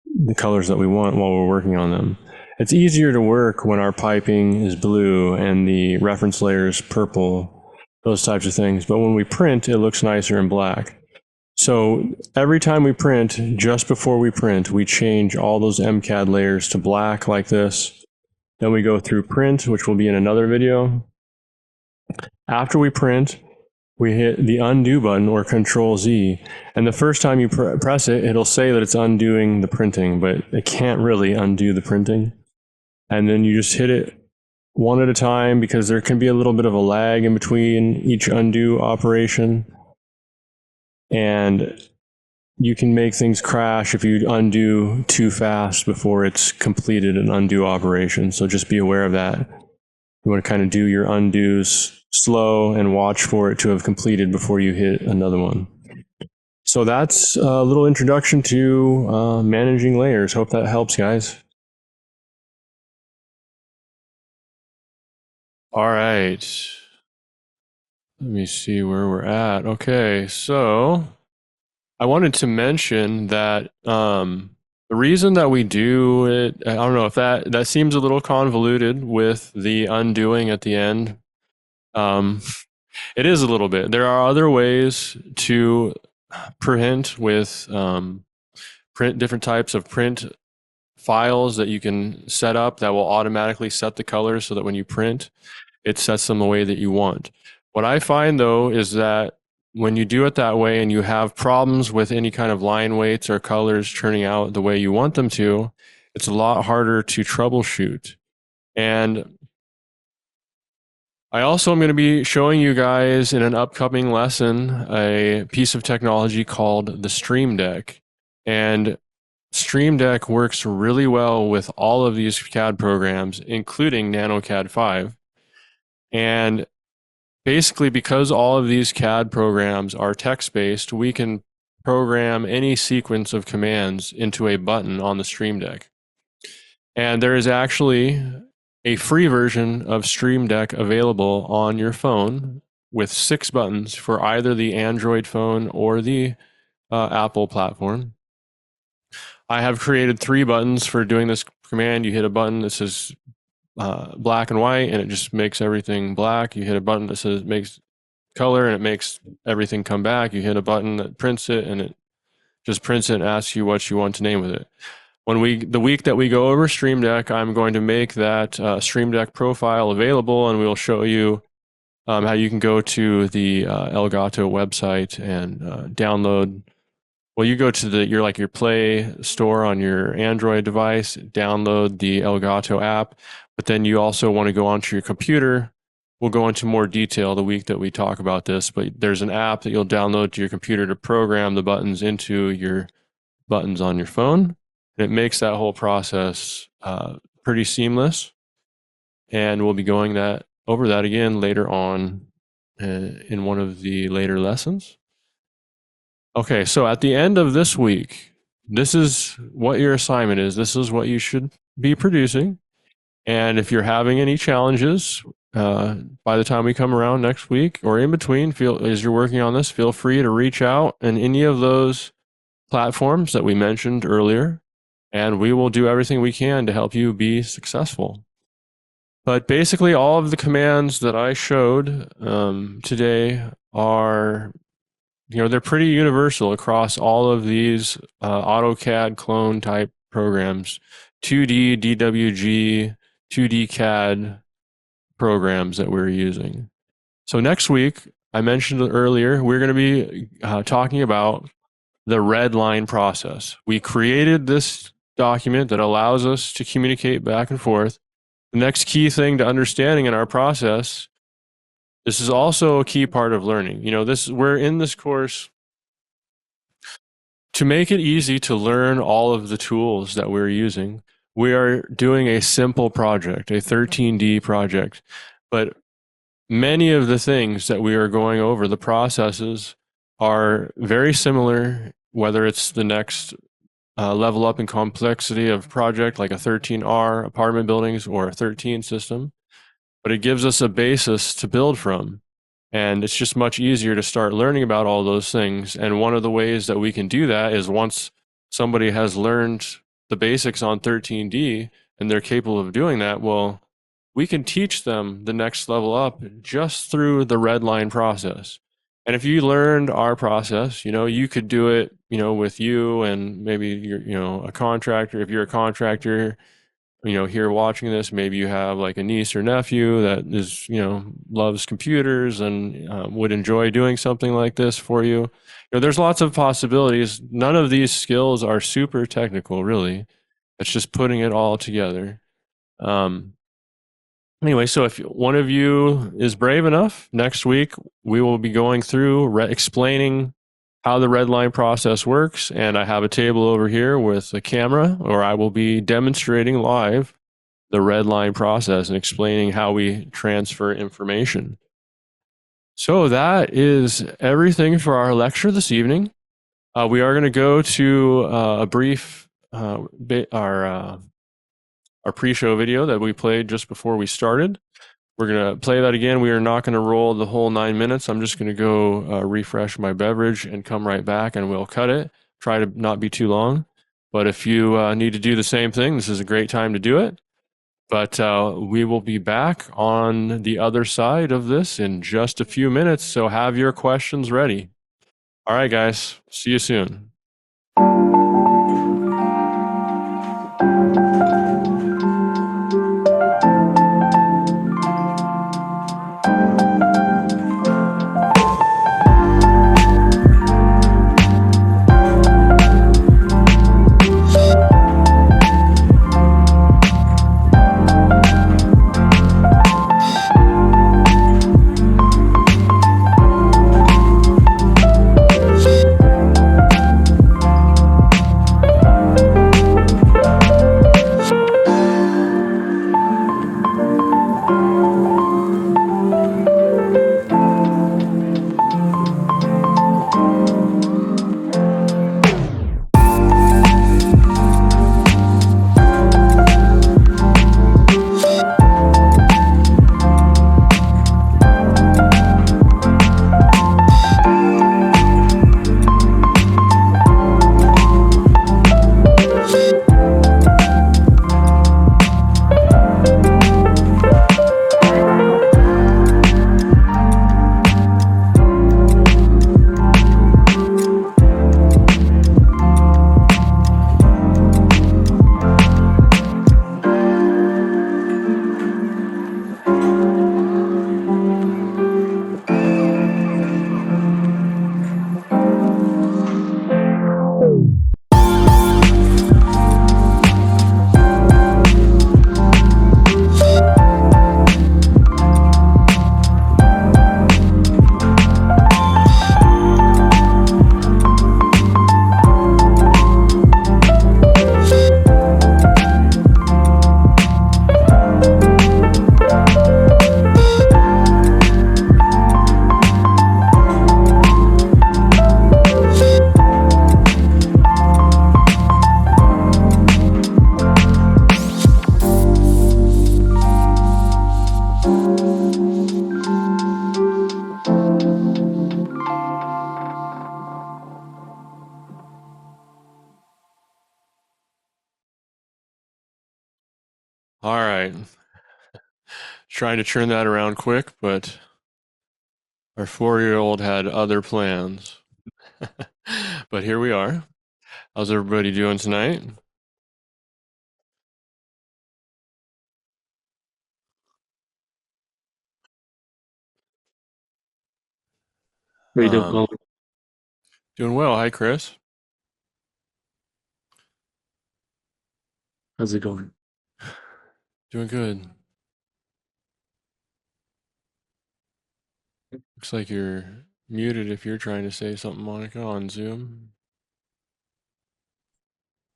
the colors that we want while we're working on them. It's easier to work when our piping is blue and the reference layer is purple, those types of things. But when we print, it looks nicer in black. So every time we print, just before we print, we change all those mCAD layers to black like this. Then we go through print, which will be in another video. After we print, we hit the undo button or Control Z, and the first time you press it, it'll say that it's undoing the printing, but it can't really undo the printing. And then you just hit it one at a time, because there can be a little bit of a lag in between each undo operation, and you can make things crash if you undo too fast before it's completed an undo operation. So just be aware of that. You want to kind of do your undos slow and watch for it to have completed before you hit another one. So that's a little introduction to managing layers. Hope that helps, guys. All right. Let me see where we're at. Okay, so I wanted to mention that the reason that we do it, I don't know if that seems a little convoluted with the undoing at the end. It is a little bit. There are other ways to print with different types of print files that you can set up that will automatically set the colors so that when you print, it sets them the way that you want. What I find, though, is that when you do it that way and you have problems with any kind of line weights or colors turning out the way you want them to, it's a lot harder to troubleshoot. And I also am going to be showing you guys in an upcoming lesson a piece of technology called the Stream Deck. And Stream Deck works really well with all of these CAD programs, including NanoCAD 5. And basically, because all of these CAD programs are text-based, we can program any sequence of commands into a button on the Stream Deck. And there is actually a free version of Stream Deck available on your phone with 6 buttons for either the Android phone or the Apple platform. I have created 3 buttons for doing this command. You hit a button that says black and white, and it just makes everything black. You hit a button that says makes color, and it makes everything come back. You hit a button that prints it, and it just prints it and asks you what you want to name with it. The week that we go over Stream Deck, I'm going to make that Stream Deck profile available, and we'll show you how you can go to the Elgato website and download. Well, you go to your Play Store on your Android device, download the Elgato app, but then you also want to go onto your computer. We'll go into more detail the week that we talk about this, but there's an app that you'll download to your computer to program the buttons into your buttons on your phone. And it makes that whole process pretty seamless. And we'll be going over that again later on in one of the later lessons. Okay, so at the end of this week, this is what your assignment is. This is what you should be producing. And if you're having any challenges, by the time we come around next week or in between, as you're working on this, feel free to reach out in any of those platforms that we mentioned earlier, and we will do everything we can to help you be successful. But basically, all of the commands that I showed today are, they're pretty universal across all of these AutoCAD clone type programs, 2D, DWG, 2D CAD programs that we're using. So next week, I mentioned earlier, we're going to be talking about the red line process. We created this document that allows us to communicate back and forth. The next key thing to understanding in our process, this is also a key part of learning. We're in this course to make it easy to learn all of the tools that we're using. We are doing a simple project, a 13D project, but many of the things that we are going over, the processes, are very similar, whether it's the next level up in complexity of project, like a 13R apartment buildings or a 13 system, but it gives us a basis to build from. And it's just much easier to start learning about all those things. And one of the ways that we can do that is once somebody has learned the basics on 13D and they're capable of doing that, well, we can teach them the next level up just through the red line process. And if you learned our process, you could do it, with you and maybe you're, a contractor. If you're a contractor, here watching this, maybe you have like a niece or nephew that is, loves computers and would enjoy doing something like this for you. There's lots of possibilities. None of these skills are super technical, really. It's just putting it all together. Anyway, so if one of you is brave enough, next week we will be going through explaining how the red line process works. And I have a table over here with a camera, or I will be demonstrating live the red line process and explaining how we transfer information. So that is everything for our lecture this evening. We are going to go to a brief, our pre-show video that we played just before we started. We're going to play that again. We are not going to roll the whole 9 minutes. I'm just going to go refresh my beverage and come right back, and we'll cut it. Try to not be too long. But if you need to do the same thing, this is a great time to do it. But we will be back on the other side of this in just a few minutes. So have your questions ready. All right, guys. See you soon. All right. Trying to turn that around quick, but our 4-year-old had other plans. But here we are. How's everybody doing tonight? How you doing, Um, Colin? Doing well. Hi, Chris. How's it going? Doing good. Looks like you're muted if you're trying to say something, Monica, on Zoom.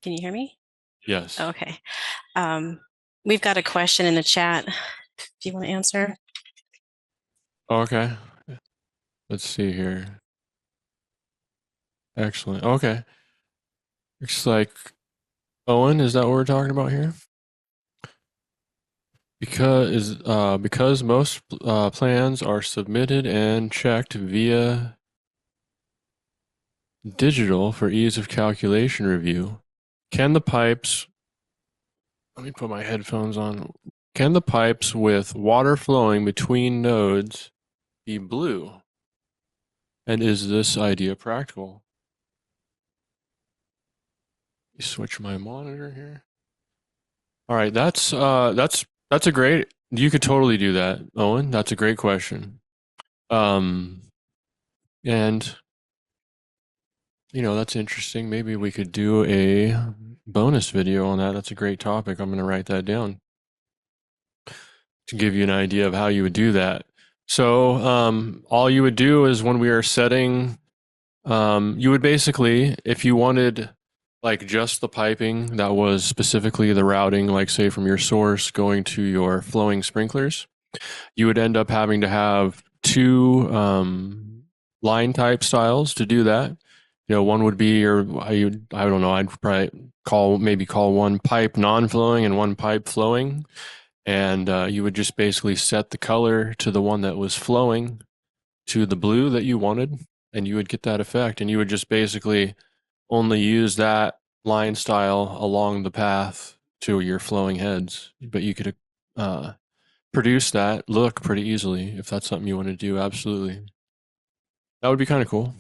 Can you hear me? Yes. Okay. Um, we've got a question in the chat. Do you want to answer? Okay. Let's see here. Excellent. Okay. Looks like Owen, is that what we're talking about here? Because most plans are submitted and checked via digital for ease of calculation review, can the pipes, let me put my headphones on, can the pipes with water flowing between nodes be blue? And is this idea practical? You switch my monitor here. All right, that's a great. You could totally do that, Owen. That's a great question. Um, and that's interesting. Maybe we could do a bonus video on that. That's a great topic. I'm going to write that down to give you an idea of how you would do that. So, all you would do is when we are setting, you would basically, if you wanted like just the piping that was specifically the routing, like say from your source going to your flowing sprinklers, you would end up having to have two line type styles to do that. One would be I don't know, I'd probably call one pipe non-flowing and one pipe flowing, and you would just basically set the color to the one that was flowing to the blue that you wanted, and you would get that effect, and you would just basically only use that line style along the path to your flowing heads, but you could uh, produce that look pretty easily if that's something you want to do. Absolutely, that would be kind of cool.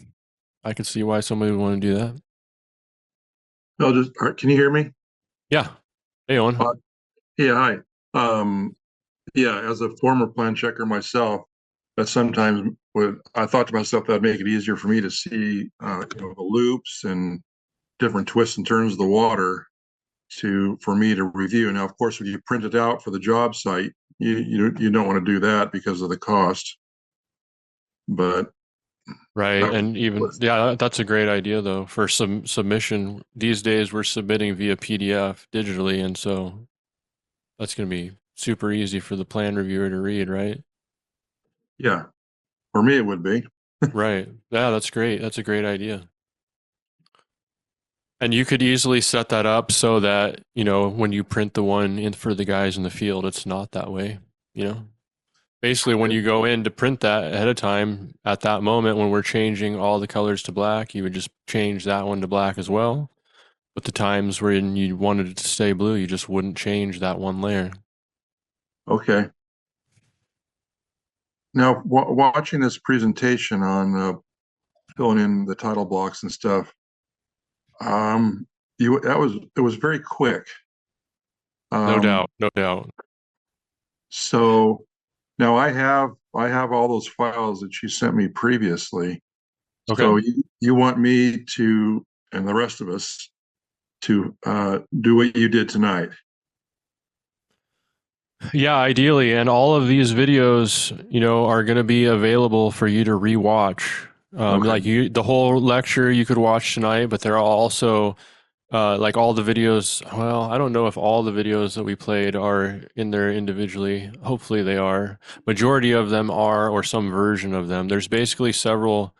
I could see why somebody would want to do that. No, just can you hear me? Yeah. Hey, Uh, Owen. yeah, hi. Um, yeah, as a former plan checker myself, that sometimes would I thought to myself that'd make it easier for me to see, the loops and different twists and turns of the water for me to review. Now, of course, when you print it out for the job site, you don't want to do that because of the cost. But Right, that and even was, yeah, that's a great idea though for some submission. These days we're submitting via PDF digitally, and so that's going to be super easy for the plan reviewer to read, right? yeah, for me it would be. Right. Yeah, that's great. That's a great idea. And you could easily set that up so that, when you print the one in for the guys in the field, it's not that way, you know? Basically, when you go in to print that ahead of time, at that moment when we're changing all the colors to black, you would just change that one to black as well. But the times when you wanted it to stay blue, you just wouldn't change that one layer. Okay. Now, watching this presentation on filling in the title blocks and stuff, you that was it was very quick. No Um, doubt, no doubt. so now I have all those files that you sent me previously. Okay. So you want me to, and the rest of us, to do what you did tonight. Yeah, ideally. And all of these videos, are going to be available for you to rewatch. Okay. The whole lecture you could watch tonight, but there are also like all the videos. Well, I don't know if all the videos that we played are in there individually. Hopefully they are. Majority of them are, or some version of them. There's basically several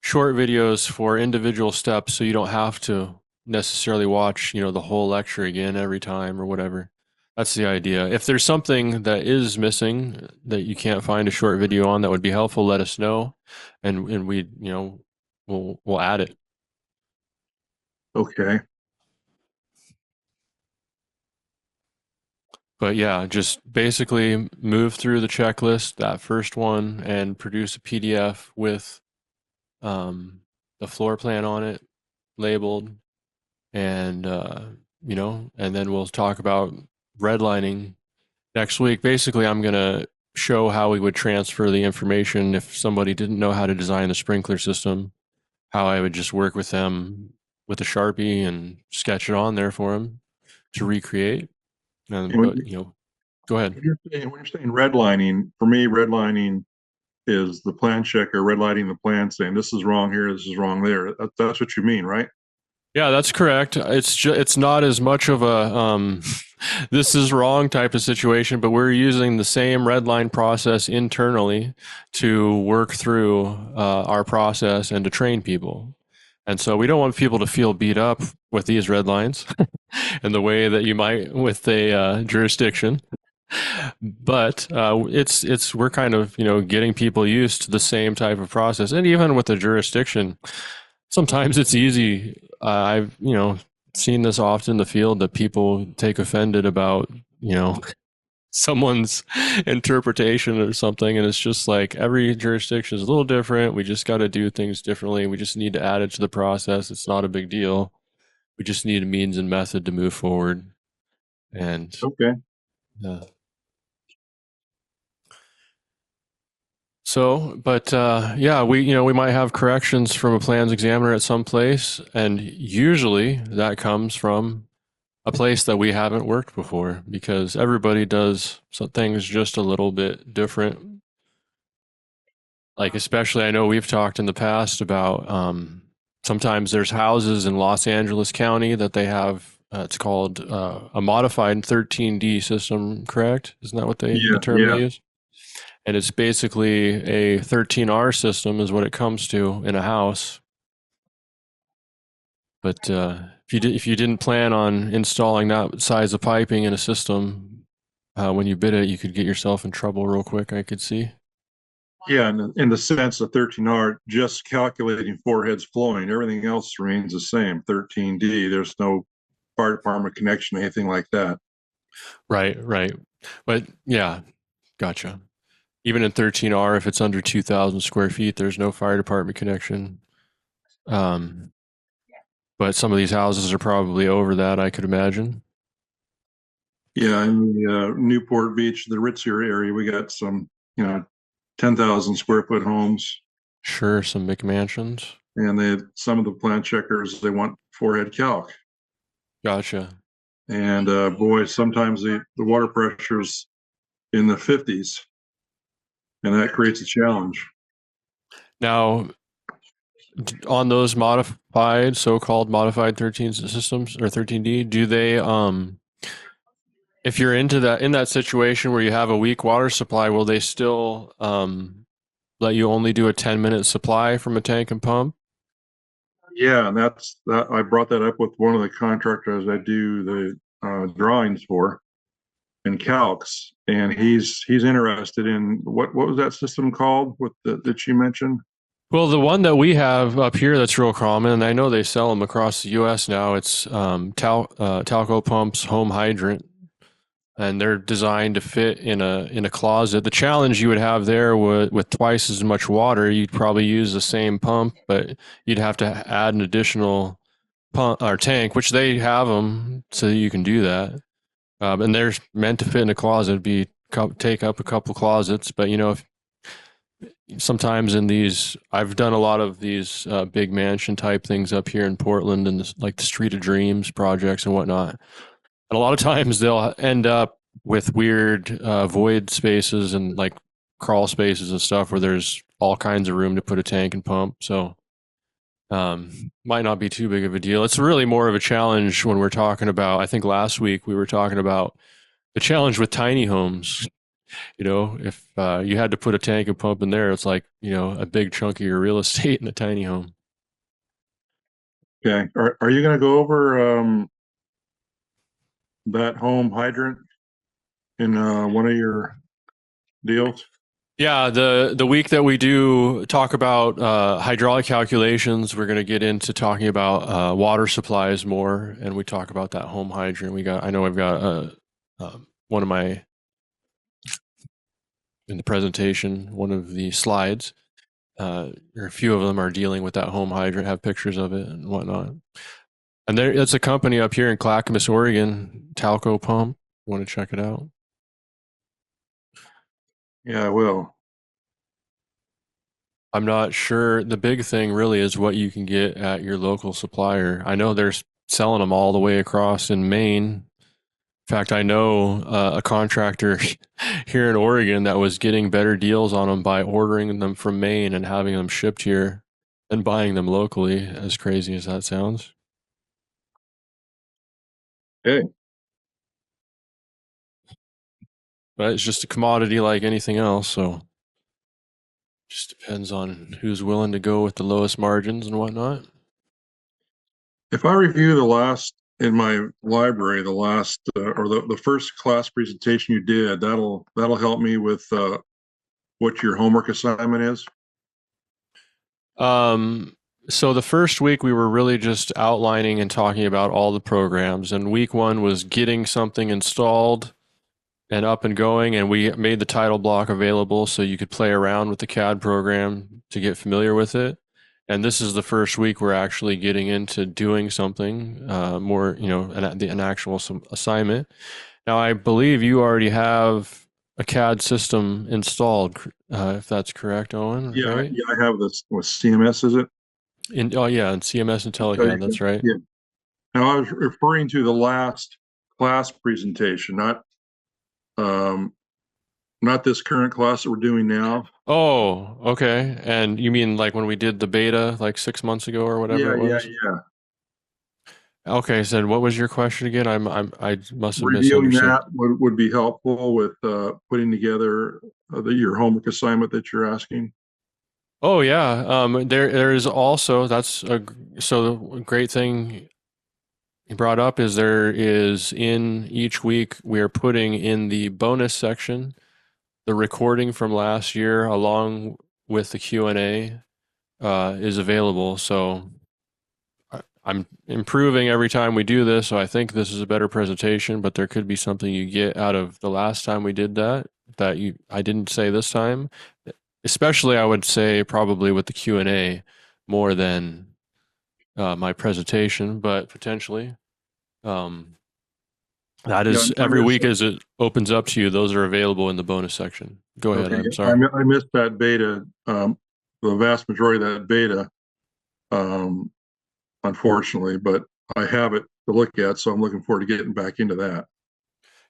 short videos for individual steps, so you don't have to necessarily watch, the whole lecture again every time or whatever. That's the idea. If there's something that is missing that you can't find a short video on that would be helpful, let us know, and we, we'll add it. Okay. but yeah, just basically move through the checklist, that first one, and produce a PDF with the floor plan on it, labeled, and and then we'll talk about redlining next week. Basically, I'm gonna show how we would transfer the information if somebody didn't know how to design the sprinkler system, how I would just work with them with a Sharpie and sketch it on there for them to recreate. And And but go ahead. when you're saying redlining, for me, redlining is the plan checker redlining the plan, saying this is wrong here, this is wrong there. That's what you mean, right? Yeah, that's correct. It's not as much of a this is wrong type of situation, but we're using the same red line process internally to work through our process and to train people. And so we don't want people to feel beat up with these red lines in the way that you might with a jurisdiction. But we're kind of getting people used to the same type of process, and even with the jurisdiction, sometimes it's easy. I've seen this often in the field that people take offended about someone's interpretation or something, and it's just like every jurisdiction is a little different. We just got to do things differently. We just need to add it to the process. It's not a big deal. We just need a means and method to move forward. And Okay. So, but yeah, we might have corrections from a plans examiner at some place, and usually that comes from a place that we haven't worked before, because everybody does some things just a little bit different. Like, especially, I know we've talked in the past about sometimes there's houses in Los Angeles County that they have. It's called a modified 13D system, correct? Isn't that what the term they use? And it's basically a 13R system is what it comes to in a house. But if you didn't plan on installing that size of piping in a system, when you bid it, you could get yourself in trouble real quick, I could see. Yeah, in the sense of 13R, just calculating four heads flowing, everything else remains the same. 13D, there's no fire department connection, anything like that. Right. But yeah, gotcha. Even in 13R, if it's under 2,000 square feet, there's no fire department connection. But some of these houses are probably over that, I could imagine. Yeah, in the Newport Beach, the ritzier area, we got some, 10,000 square foot homes. Sure, some McMansions. And some of the plan checkers, they want four-head calc. Gotcha. And boy, sometimes the water pressure's in the 50s. And that creates a challenge. Now, on those so-called modified 13 systems or 13D, do they, if you're in that situation where you have a weak water supply, will they still let you only do a 10-minute supply from a tank and pump? Yeah, and that's that. I brought that up with one of the contractors I do the drawings for and calcs, and he's interested in what was that system called that you mentioned? Well, the one that we have up here that's real common, and I know they sell them across the U.S. now. It's Talco Pumps Home Hydrant, and they're designed to fit in a closet. The challenge you would have there with twice as much water, you'd probably use the same pump, but you'd have to add an additional pump or tank, which they have them so that you can do that. And they're meant to fit in a closet, take up a couple closets. But if sometimes in these, I've done a lot of these big mansion type things up here in Portland, and like the Street of Dreams projects and whatnot. And a lot of times they'll end up with weird void spaces and like crawl spaces and stuff where there's all kinds of room to put a tank and pump. So might not be too big of a deal. It's really more of a challenge when we're talking about, I think last week we were talking about the challenge with tiny homes. If you had to put a tank and pump in there, it's like, a big chunk of your real estate in a tiny home. Okay. Are you going to go over that home hydrant in one of your deals? Yeah, the week that we do talk about hydraulic calculations, we're going to get into talking about water supplies more, and we talk about that home hydrant. I know I've got one of my, in the presentation, one of the slides, or a few of them are dealing with that home hydrant, have pictures of it and whatnot. And it's a company up here in Clackamas, Oregon, Talco Pump. You want to check it out? Yeah, I will. I'm not sure. The big thing really is what you can get at your local supplier. I know they're selling them all the way across in Maine. In fact, I know a contractor here in Oregon that was getting better deals on them by ordering them from Maine and having them shipped here and buying them locally, as crazy as that sounds. Okay. But it's just a commodity like anything else, so just depends on who's willing to go with the lowest margins and whatnot. If I review the last in my library, the last or the first class presentation you did, that'll help me with what your homework assignment is. So the first week we were really just outlining and talking about all the programs, and week one was getting something installed and up and going, and we made the title block available so you could play around with the CAD program to get familiar with it. And this is the first week we're actually getting into doing something more, an actual assignment. Now, I believe you already have a CAD system installed, if that's correct, Owen. Yeah, right? yeah, I have this with CMS, is it? In CMS and TeleCAD, that's right. Yeah. Now I was referring to the last class presentation, not this current class that we're doing now. Oh, okay. And you mean like when we did the beta like 6 months ago or whatever it was? Yeah. Okay, so what was your question again? I must have Reviewing misunderstood. that would be helpful with putting together your homework assignment that you're asking. Oh yeah. There is also so the great thing you brought up is there is in each week we are putting in the bonus section the recording from last year along with the Q&A is available. So I'm improving every time we do this, so I think this is a better presentation, but there could be something you get out of the last time we did that I didn't say this time. Especially I would say probably with the Q&A more than my presentation, but potentially. That is every week as it opens up to you, those are available in the bonus section. Go ahead, I'm sorry. I missed that beta, the vast majority of that beta, unfortunately, but I have it to look at, so I'm looking forward to getting back into that.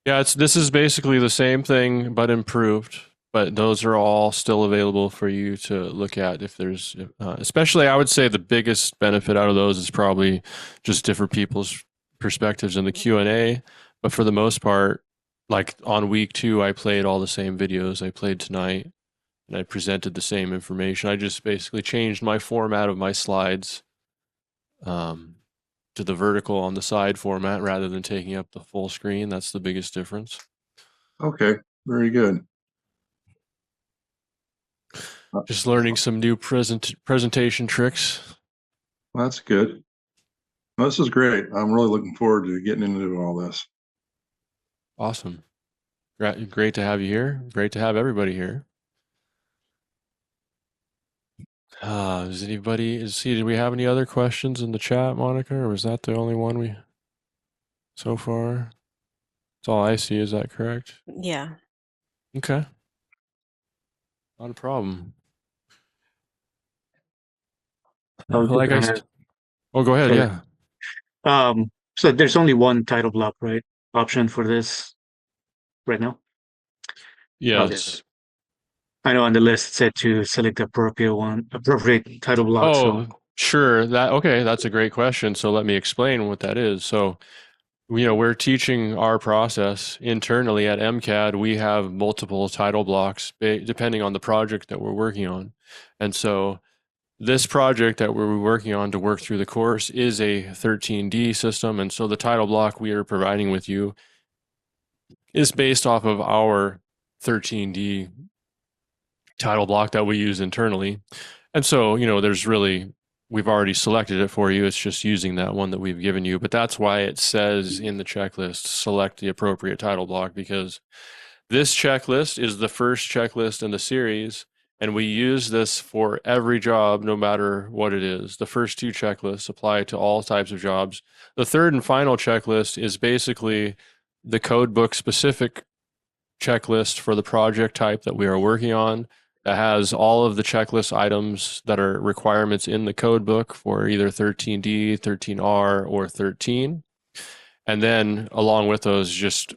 Yeah, this is basically the same thing but improved. But those are all still available for you to look at if there's, especially I would say the biggest benefit out of those is probably just different people's perspectives in the Q&A. But for the most part, like on week 2, I played all the same videos I played tonight, and I presented the same information. I just basically changed my format of my slides to the vertical on the side format rather than taking up the full screen. That's the biggest difference. Okay, very good. Just learning some new presentation tricks. That's good. Well, this is great. I'm really looking forward to getting into all this. Awesome. Great to have you here. Great to have everybody here. Did we have any other questions in the chat, Monica, or was that the only one so far? That's all I see. Is that correct? Yeah. Okay. Not a problem. Oh, Like I said. Oh, go ahead. Sorry. Yeah. So there's only one title block, right? Option for this right now? Yes. I know on the list it said to select the appropriate title block. Oh, sure. That's a great question. So let me explain what that is. So, we're teaching our process internally at mCAD. We have multiple title blocks depending on the project that we're working on. And so this project that we're working on to work through the course is a 13D system. And so the title block we are providing with you is based off of our 13D title block that we use internally. And so, there's really we've already selected it for you. It's just using that one that we've given you. But that's why it says in the checklist, select the appropriate title block, because this checklist is the first checklist in the series, and we use this for every job, no matter what it is. The first two checklists apply to all types of jobs. The third and final checklist is basically the code book specific checklist for the project type that we are working on, that has all of the checklist items that are requirements in the code book for either 13D, 13R, or 13. And then along with those, just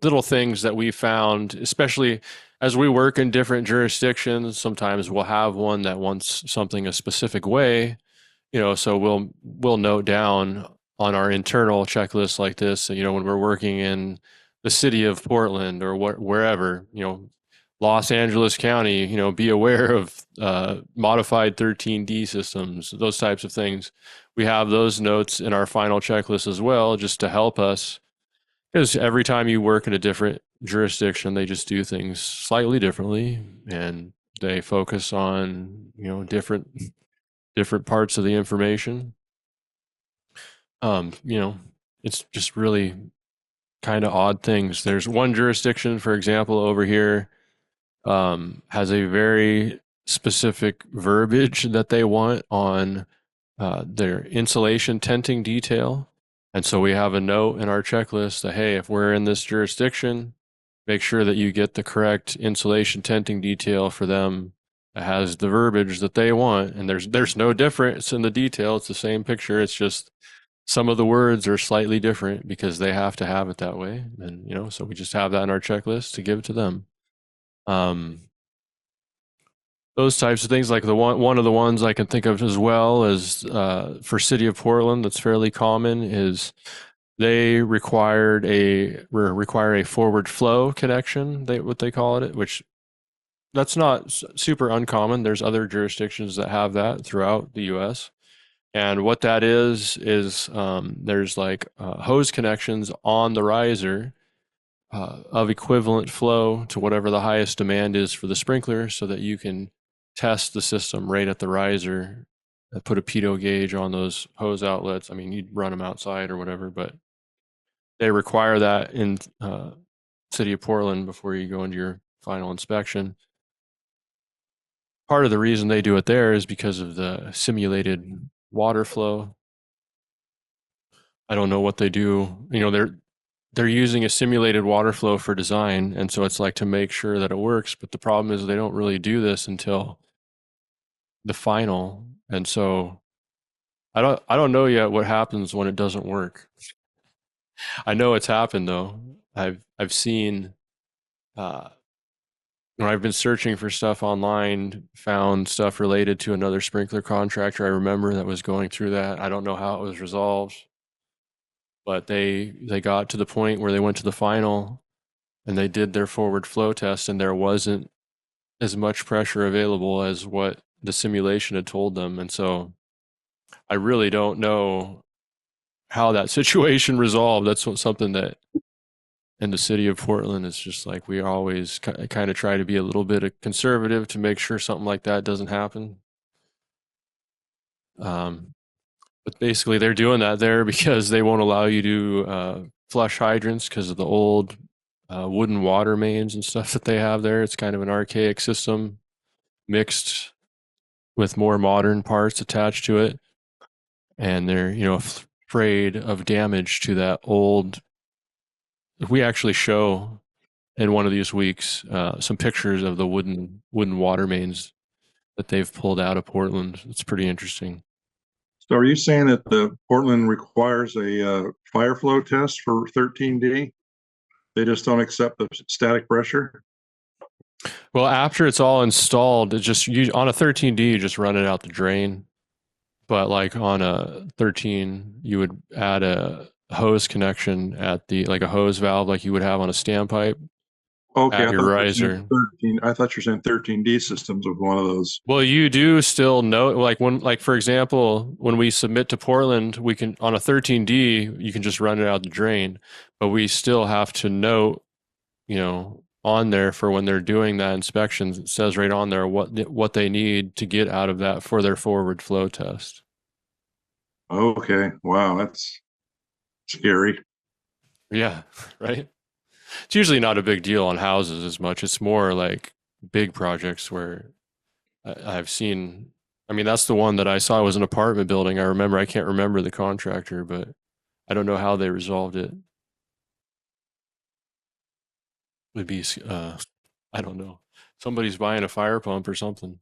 little things that we found, especially as we work in different jurisdictions. Sometimes we'll have one that wants something a specific way, so we'll note down on our internal checklist like this, when we're working in the city of Portland or wherever, Los Angeles County, be aware of modified 13D systems, those types of things. We have those notes in our final checklist as well, just to help us, because every time you work in a different jurisdiction, they just do things slightly differently, and they focus on, different parts of the information. It's just really kind of odd things. There's one jurisdiction, for example, over here, has a very specific verbiage that they want on their insulation tenting detail. And so we have a note in our checklist that, hey, if we're in this jurisdiction, make sure that you get the correct insulation tenting detail for them that has the verbiage that they want. And there's no difference in the detail. It's the same picture. It's just some of the words are slightly different because they have to have it that way. And, so we just have that in our checklist to give to them. Those types of things, like one of the ones I can think of as well as for City of Portland, that's fairly common, is they require a forward flow connection, what they call it, which that's not super uncommon. There's other jurisdictions that have that throughout the US. And what that is there's like hose connections on the riser of equivalent flow to whatever the highest demand is for the sprinkler, so that you can test the system right at the riser, put a pitot gauge on those hose outlets. I mean, you'd run them outside or whatever, but they require that in City of Portland before you go into your final inspection. Part of the reason they do it there is because of the simulated water flow. I don't know what they do. They're using a simulated water flow for design, and so it's like to make sure that it works. But the problem is they don't really do this until the final, and so I don't know yet what happens when it doesn't work. I know it's happened though. I've seen when I've been searching for stuff online, found stuff related to another sprinkler contractor I remember that was going through that. I don't know how it was resolved, but they got to the point where they went to the final and they did their forward flow test, and there wasn't as much pressure available as what the simulation had told them. And so I really don't know how that situation resolved. That's something that in the City of Portland, it's just like we always kind of try to be a little bit conservative to make sure something like that doesn't happen. But basically they're doing that there because they won't allow you to flush hydrants because of the old wooden water mains and stuff that they have there. It's kind of an archaic system mixed with more modern parts attached to it. And they're, afraid of damage to that old. We actually show in one of these weeks some pictures of the wooden water mains that they've pulled out of Portland. It's pretty interesting. So are you saying that the Portland requires a fire flow test for 13D? They just don't accept the static pressure? Well, after it's all installed, on a 13D, you just run it out the drain. But like on a 13, you would add a hose connection at like a hose valve, like you would have on a standpipe. Okay, at your riser. I thought you were saying 13D systems with one of those. Well, you do still know, like for example, when we submit to Portland, we can, on a 13D, you can just run it out the drain, but we still have to note, on on there for when they're doing that inspection. It says right on there what they need to get out of that for their forward flow test. Okay. Wow, that's scary. Yeah, right. It's usually not a big deal on houses as much. It's more like big projects where I've seen. I mean, that's the one that I saw was an apartment building. I remember. I can't remember the contractor, but I don't know how they resolved it. Would be, I don't know. Somebody's buying a fire pump or something.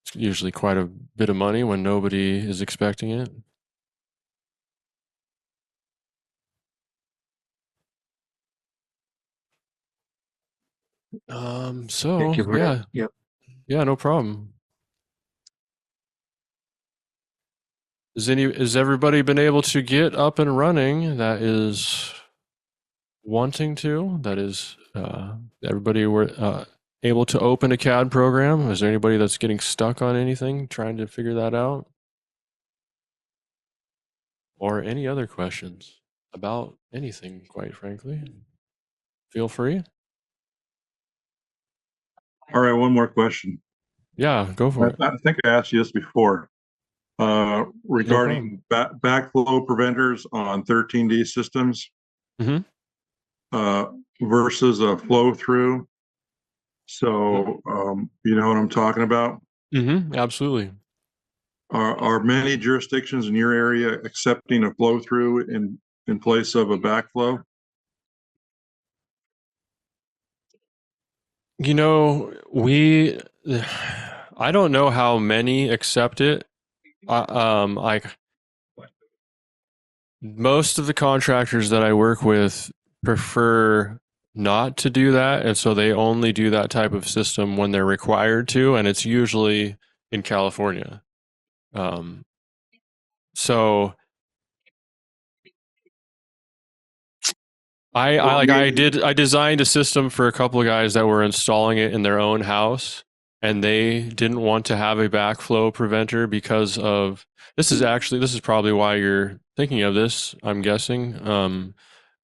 It's usually quite a bit of money when nobody is expecting it. So Thank you for yeah, that. Yep. yeah, no problem. Has everybody been able to get up and running that is wanting to? That is, everybody were able to open a CAD program? Is there anybody that's getting stuck on anything, trying to figure that out? Or any other questions about anything, quite frankly? Feel free. All right, one more question. Yeah, go for it. I think I asked you this before. Regarding backflow preventers on 13D systems Mhm. Versus a flow through. So, you know what I'm talking about? Absolutely. Are many jurisdictions in your area accepting a flow through in place of a backflow? You know, I don't know how many accept it. Like most of the contractors that I work with prefer not to do that, and so they only do that type of system when they're required to, and it's usually in California. So I designed a system for a couple of guys that were installing it in their own house, and they didn't want to have a backflow preventer because of this is probably why you're thinking of this, I'm guessing,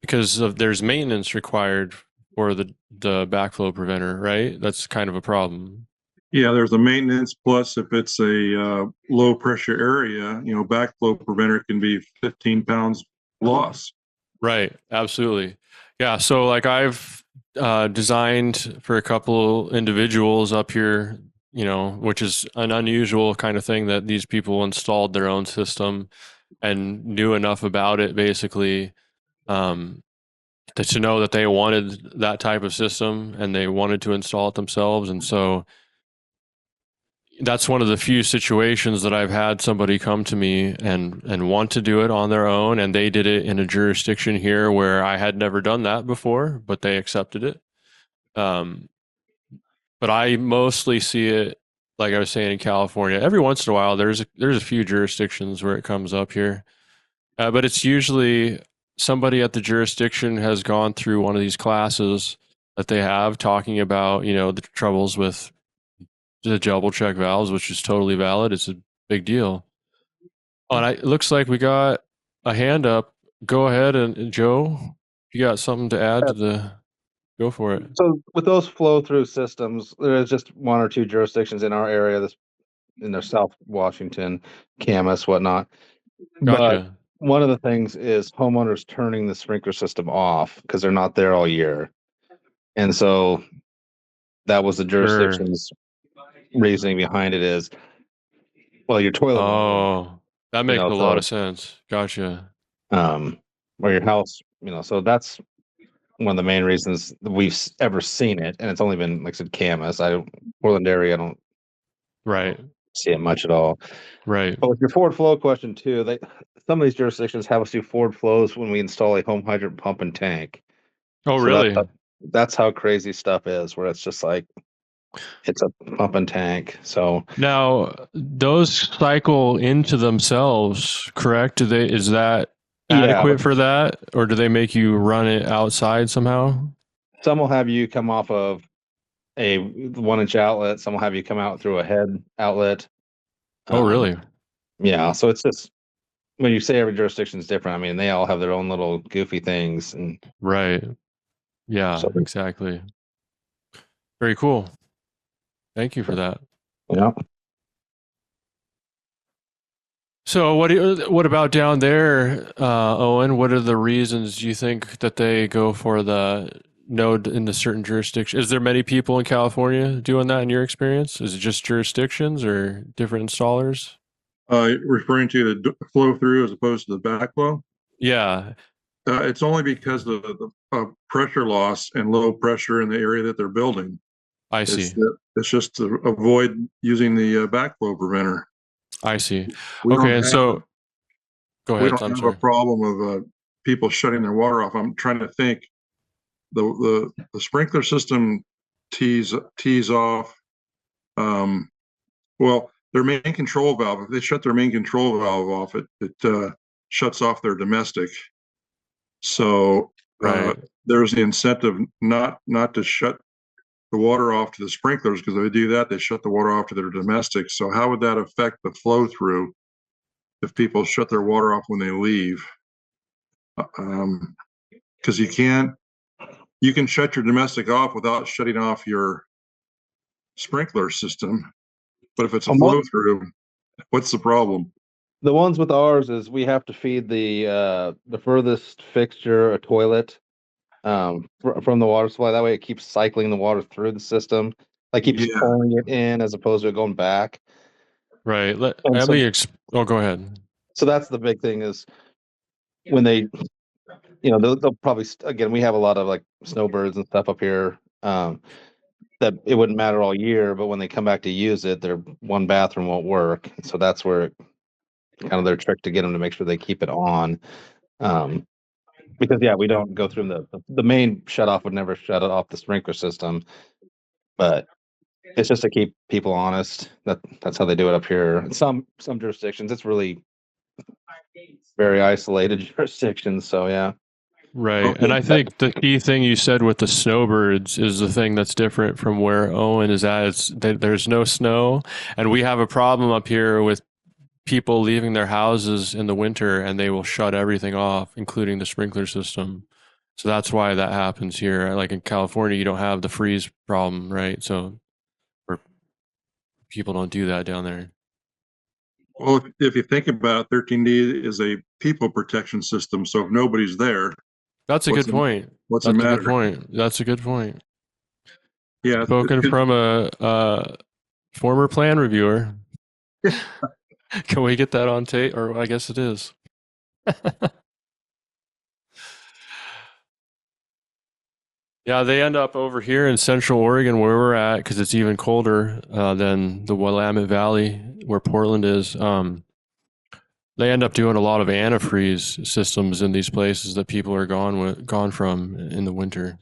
because of there's maintenance required for the backflow preventer, right? That's kind of a problem. Yeah, there's a maintenance plus if it's a low pressure area, you know, backflow preventer can be 15 pounds loss. Right, absolutely. Yeah, so like I've designed for a couple individuals up here, you know, which is an unusual kind of thing that these people installed their own system and knew enough about it basically um, to know that they wanted that type of system and they wanted to install it themselves. And so that's one of the few situations that I've had somebody come to me and want to do it on their own, and they did it in a jurisdiction here where I had never done that before, but they accepted it. But I mostly see it, like I was saying, in California. Every once in a while, there's a few jurisdictions where it comes up here, but it's usually somebody at the jurisdiction has gone through one of these classes that they have talking about, you know, the troubles with the double check valves, which is totally valid. It's a big deal. Oh, and it looks like we got a hand up. Go ahead, and Joe, if you got something to add to the, go for it. So with those flow through systems, there's just one or two jurisdictions in our area, this in the South Washington, Camas, whatnot. But Gotcha. one of the things is homeowners turning the sprinkler system off because they're not there all year. And so that was the jurisdiction's reasoning behind it is, well, your toilet won't work, Oh, that makes a lot of sense. Gotcha. or your house, so that's one of the main reasons that we've ever seen it. And it's only been, like I said, Camas. Portland area, I don't Right. see it much at all. Right. But with your forward flow question too, some of these jurisdictions have us do forward flows when we install a home hydrant pump and tank. Oh, So really? that's how crazy stuff is, where it's just like it's a pump and tank. So Now, those cycle into themselves, correct? Is that adequate for that, or do they make you run it outside somehow? Some will have you come off of a 1-inch outlet. Some will have you come out through a head outlet. Oh, really? Yeah. So it's just when you say every jurisdiction is different, I mean, they all have their own little goofy things. And Right. Yeah, so, exactly. Very cool. Thank you for that. yeah. So what about down there, Owen? What are the reasons you think that they go for the node in the certain jurisdiction? Is there many people in California doing that in your experience? Is it just jurisdictions or different installers? Referring to the flow through as opposed to the backflow. Yeah, It's only because of the pressure loss and low pressure in the area that they're building. I see. It's just to avoid using the backflow preventer. I see. We don't Okay, and have so go we ahead. don't I'm have a sorry. problem of people shutting their water off. I'm trying to think. The sprinkler system tees off. Well, their main control valve. If they shut their main control valve off, it shuts off their domestic. So Right. there's the incentive not to shut the water off to the sprinklers, because if they do that, they shut the water off to their domestic. So how would that affect the flow through if people shut their water off when they leave? Because you can shut your domestic off without shutting off your sprinkler system. But if it's a flow through, what's the problem? The ones with ours is we have to feed the furthest fixture a toilet from the water supply. That way it keeps cycling the water through the system. Like keeps Yeah. pulling it in as opposed to it going back. Right. Let And me go ahead. so that's the big thing is when they, they'll probably, again, we have a lot of like snowbirds and stuff up here, that it wouldn't matter all year, but when they come back to use it, their one bathroom won't work. So that's where kind of their trick to get them to make sure they keep it on. Because we don't go through the main shut off would never shut it off the sprinkler system, but it's just to keep people honest. That's how they do it up here. In some jurisdictions, it's really very isolated jurisdictions. So yeah. Right. Okay. And I think the key thing you said with the snowbirds is the thing that's different from where Owen is at. It's that there's no snow. And we have a problem up here with people leaving their houses in the winter and they will shut everything off, including the sprinkler system. So that's why that happens here. Like in California, you don't have the freeze problem, right? So people don't do that down there. Well, if you think about it, 13D is a people protection system. So if nobody's there, That's a good point. what's That's the a matter? good point. That's a good point. Yeah. Spoken from a former plan reviewer. Can we get that on tape? Or I guess it is. Yeah, they end up over here in Central Oregon where we're at because it's even colder than the Willamette Valley where Portland is. They end up doing a lot of antifreeze systems in these places that people are gone from in the winter.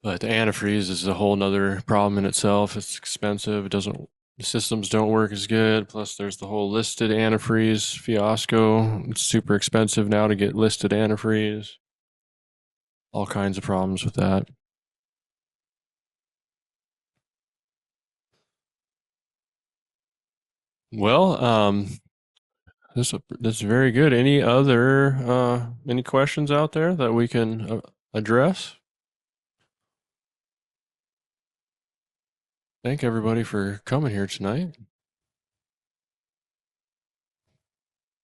But the antifreeze is a whole nother problem in itself. It's expensive. The systems don't work as good. Plus, there's the whole listed antifreeze fiasco. It's super expensive now to get listed antifreeze. All kinds of problems with that. Well, this is very good. Any questions out there that we can address? Thank everybody for coming here tonight.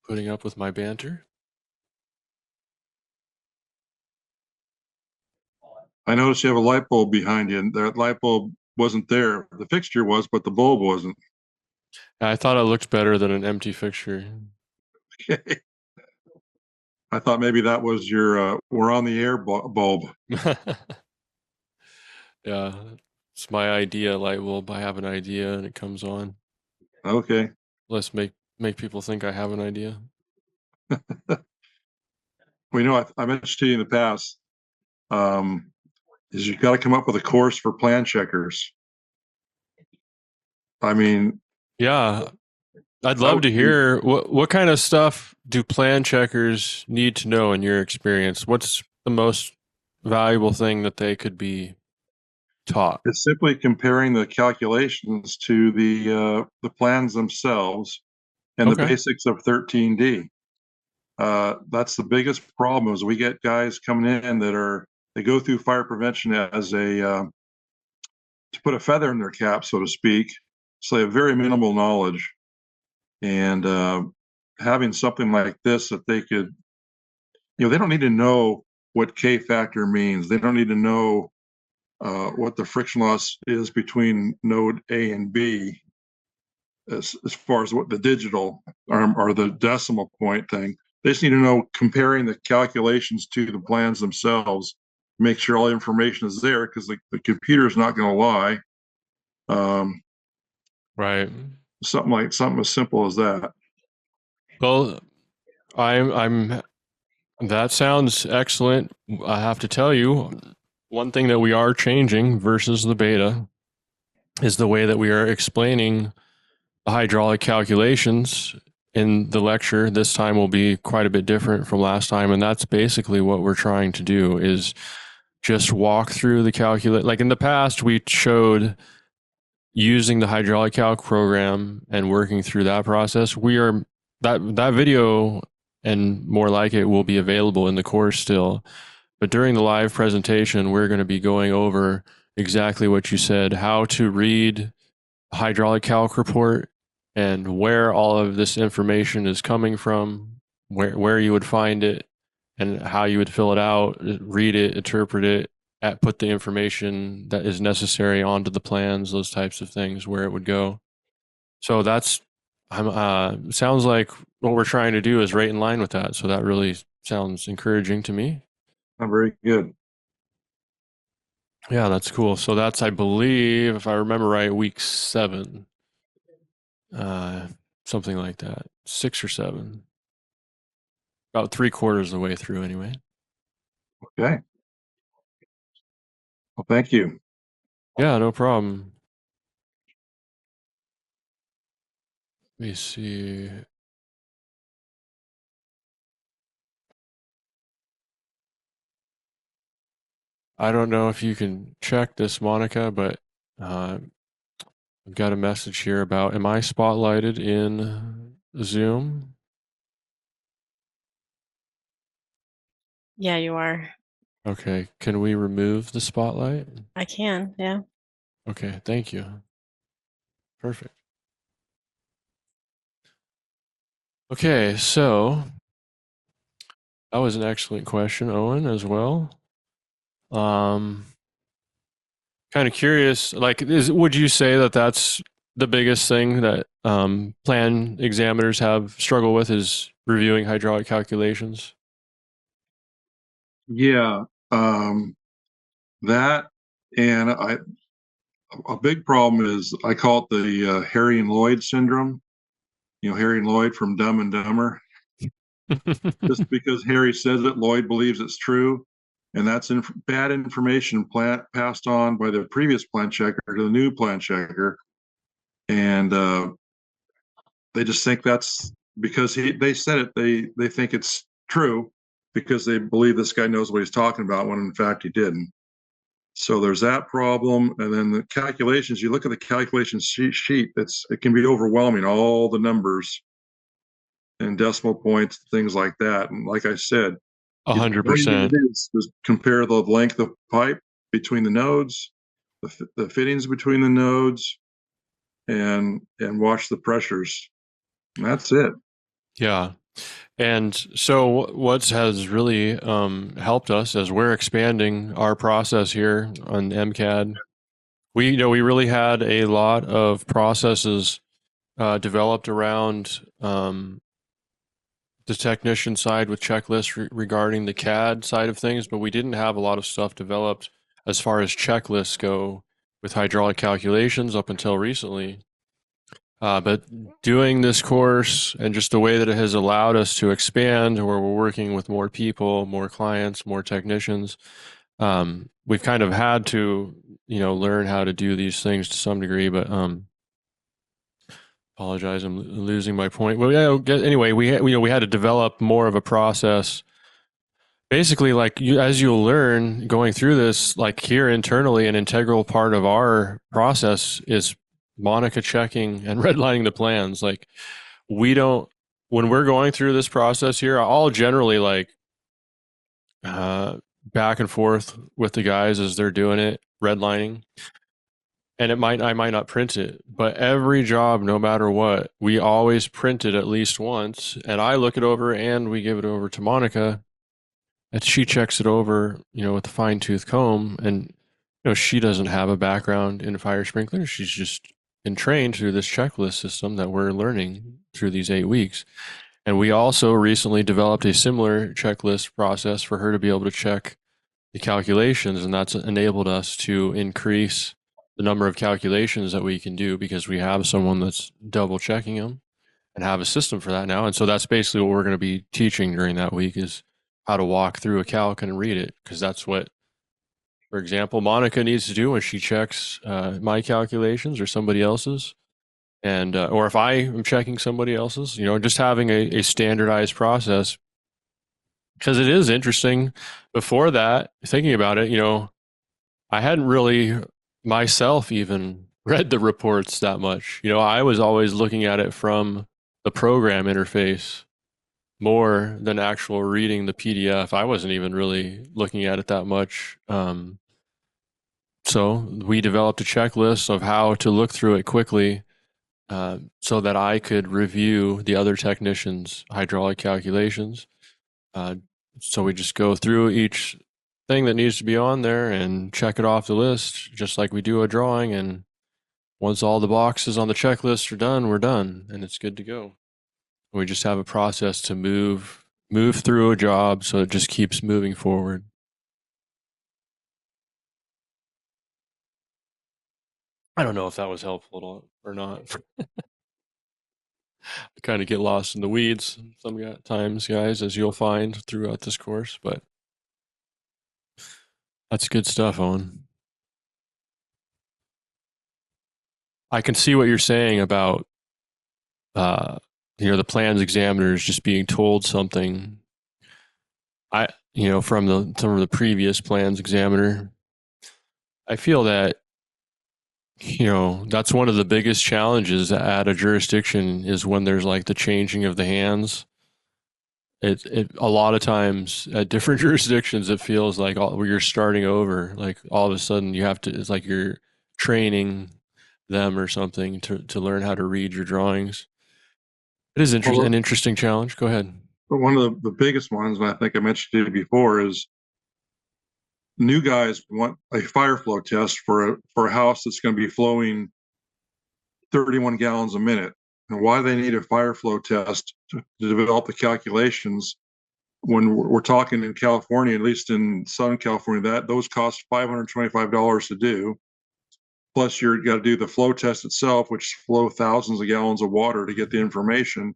Putting up with my banter. I noticed you have a light bulb behind you, and that light bulb wasn't there. The fixture was, but the bulb wasn't. I thought it looked better than an empty fixture. Okay. I thought maybe that was your we're on the air bulb. Yeah, it's my idea light bulb. I have an idea and it comes on. Okay. Let's make people think I have an idea. We know I mentioned to you in the past, is you got to come up with a course for plan checkers. I mean, Yeah, I'd love to hear what kind of stuff do plan checkers need to know in your experience? What's the most valuable thing that they could be taught? It's simply comparing the calculations to the plans themselves and the Okay. basics of 13D. That's the biggest problem is we get guys coming in they go through fire prevention as to put a feather in their cap, so to speak. So they have very minimal knowledge. And having something like this that they could, they don't need to know what K factor means. They don't need to know what the friction loss is between node A and B as far as what the digital or the decimal point thing. They just need to know comparing the calculations to the plans themselves, make sure all the information is there because the computer is not going to lie. Right. Something as simple as that. Well, I'm that sounds excellent. I have to tell you, one thing that we are changing versus the beta is the way that we are explaining the hydraulic calculations in the lecture. This time will be quite a bit different from last time, and that's basically what we're trying to do is just walk through the calculate. Like in the past, we showed using the hydraulic calc program and working through that process. We are that video and more like it will be available in the course still. But during the live presentation, we're going to be going over exactly what you said, how to read a hydraulic calc report and where all of this information is coming from, where you would find it and how you would fill it out, read it, interpret it, put the information that is necessary onto the plans, those types of things, where it would go. So that's sounds like what we're trying to do is right in line with that. So that really sounds encouraging to me. Very good. Yeah, that's cool. So that's, I believe, if I remember right, week 7, something like that, 6 or 7, about 3/4 of the way through, anyway. Okay. Well, thank you. Yeah, no problem. Let me see. I don't know if you can check this, Monica, but I've got a message here about, am I spotlighted in Zoom? Yeah, you are. Okay, can we remove the spotlight? I can. Yeah. Okay, thank you. Perfect. Okay, so that was an excellent question, Owen, as well. Kind of curious, like, would you say that that's the biggest thing that plan examiners have struggle with is reviewing hydraulic calculations? Yeah. That and a big problem is I call it the Harry and Lloyd syndrome. Harry and Lloyd from Dumb and Dumber. Just because Harry says it, Lloyd believes it's true. And that's bad information passed on by the previous plan checker to the new plan checker. And they just think that's because they said it, they think it's true because they believe this guy knows what he's talking about when in fact he didn't. So there's that problem. And then the calculations, you look at the calculation sheet, it can be overwhelming, all the numbers and decimal points, things like that. And like I said, 100%. is compare the length of pipe between the nodes, the fittings between the nodes, and watch the pressures. And that's it. Yeah. And so what has really helped us as we're expanding our process here on mCAD, we really had a lot of processes developed around the technician side with checklists regarding the CAD side of things, but we didn't have a lot of stuff developed as far as checklists go with hydraulic calculations up until recently. But doing this course and just the way that it has allowed us to expand, where we're working with more people, more clients, more technicians, we've kind of had to, learn how to do these things to some degree. But apologize, I'm losing my point. Well, yeah. Anyway, we had to develop more of a process basically, like as you'll learn going through this, like here internally, an integral part of our process is Monica checking and redlining the plans. Like we don't, when we're going through this process here, I'll generally like uh, back and forth with the guys as they're doing it, redlining. And I might not print it, but every job, no matter what, we always print it at least once. And I look it over and we give it over to Monica, and she checks it over, with a fine tooth comb. And, she doesn't have a background in fire sprinklers. She's just been trained through this checklist system that we're learning through these 8 weeks. And we also recently developed a similar checklist process for her to be able to check the calculations. And that's enabled us to increase the number of calculations that we can do because we have someone that's double checking them and have a system for that now. And so that's basically what we're going to be teaching during that week is how to walk through a calc and read it, because that's what, for example, Monica needs to do when she checks my calculations or somebody else's, and or if I am checking somebody else's, just having a standardized process, because it is interesting. Before that, thinking about it, I hadn't really myself even read the reports that much. I was always looking at it from the program interface more than actual reading the PDF. I wasn't even really looking at it that much. So we developed a checklist of how to look through it quickly so that I could review the other technicians' hydraulic calculations. So we just go through each thing that needs to be on there and check it off the list, just like we do a drawing. And once all the boxes on the checklist are done, we're done and it's good to go. We just have a process to move through a job so it just keeps moving forward. I don't know if that was helpful at all or not. I kind of get lost in the weeds sometimes, guys, as you'll find throughout this course, but that's good stuff, Owen. I can see what you're saying about the plans examiners just being told something. From some of the previous plans examiner, I feel that that's one of the biggest challenges at a jurisdiction is when there's like the changing of the hands. It a lot of times at different jurisdictions it feels like you're starting over. Like all of a sudden you have to. It's like you're training them or something to learn how to read your drawings. It is an interesting challenge. Go ahead. But one of the biggest ones, and I think I mentioned it before, is new guys want a fire flow test for a house that's going to be flowing 31 gallons a minute. And why they need a fire flow test to develop the calculations when we're talking in California, at least in Southern California, that those cost $525 to do. Plus, you've got to do the flow test itself, which flow thousands of gallons of water to get the information.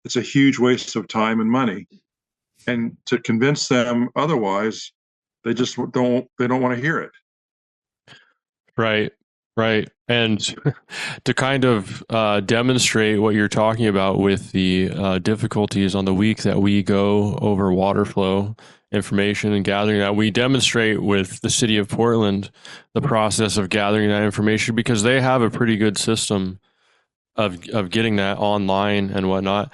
It's a huge waste of time and money. And to convince them otherwise, they just don't want to hear it. Right. And to kind of demonstrate what you're talking about with the difficulties on the week that we go over water flow information and gathering that, we demonstrate with the city of Portland the process of gathering that information because they have a pretty good system of getting that online and whatnot.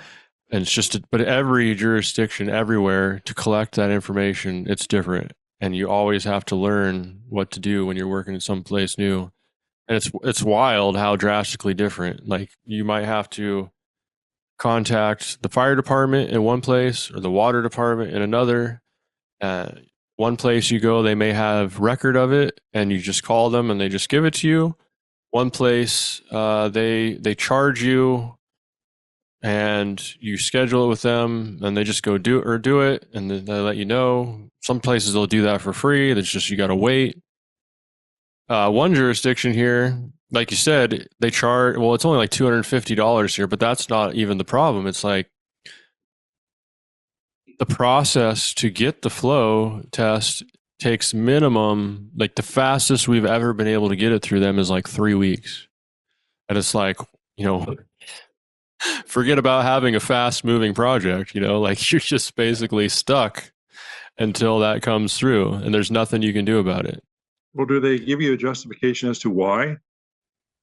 And it's just, but every jurisdiction everywhere to collect that information, it's different. And you always have to learn what to do when you're working in some place new. And it's wild how drastically different. Like you might have to contact the fire department in one place or the water department in another. One place you go, they may have record of it and you just call them and they just give it to you. One place, they charge you and you schedule it with them and they just go do it and they let you know. Some places they'll do that for free. It's just you got to wait. One jurisdiction here, like you said, they charge, well, it's only like $250 here, but that's not even the problem. It's like the process to get the flow test takes minimum, like the fastest we've ever been able to get it through them is like 3 weeks. And it's like, forget about having a fast moving project, like you're just basically stuck until that comes through, and there's nothing you can do about it. Well, do they give you a justification as to why?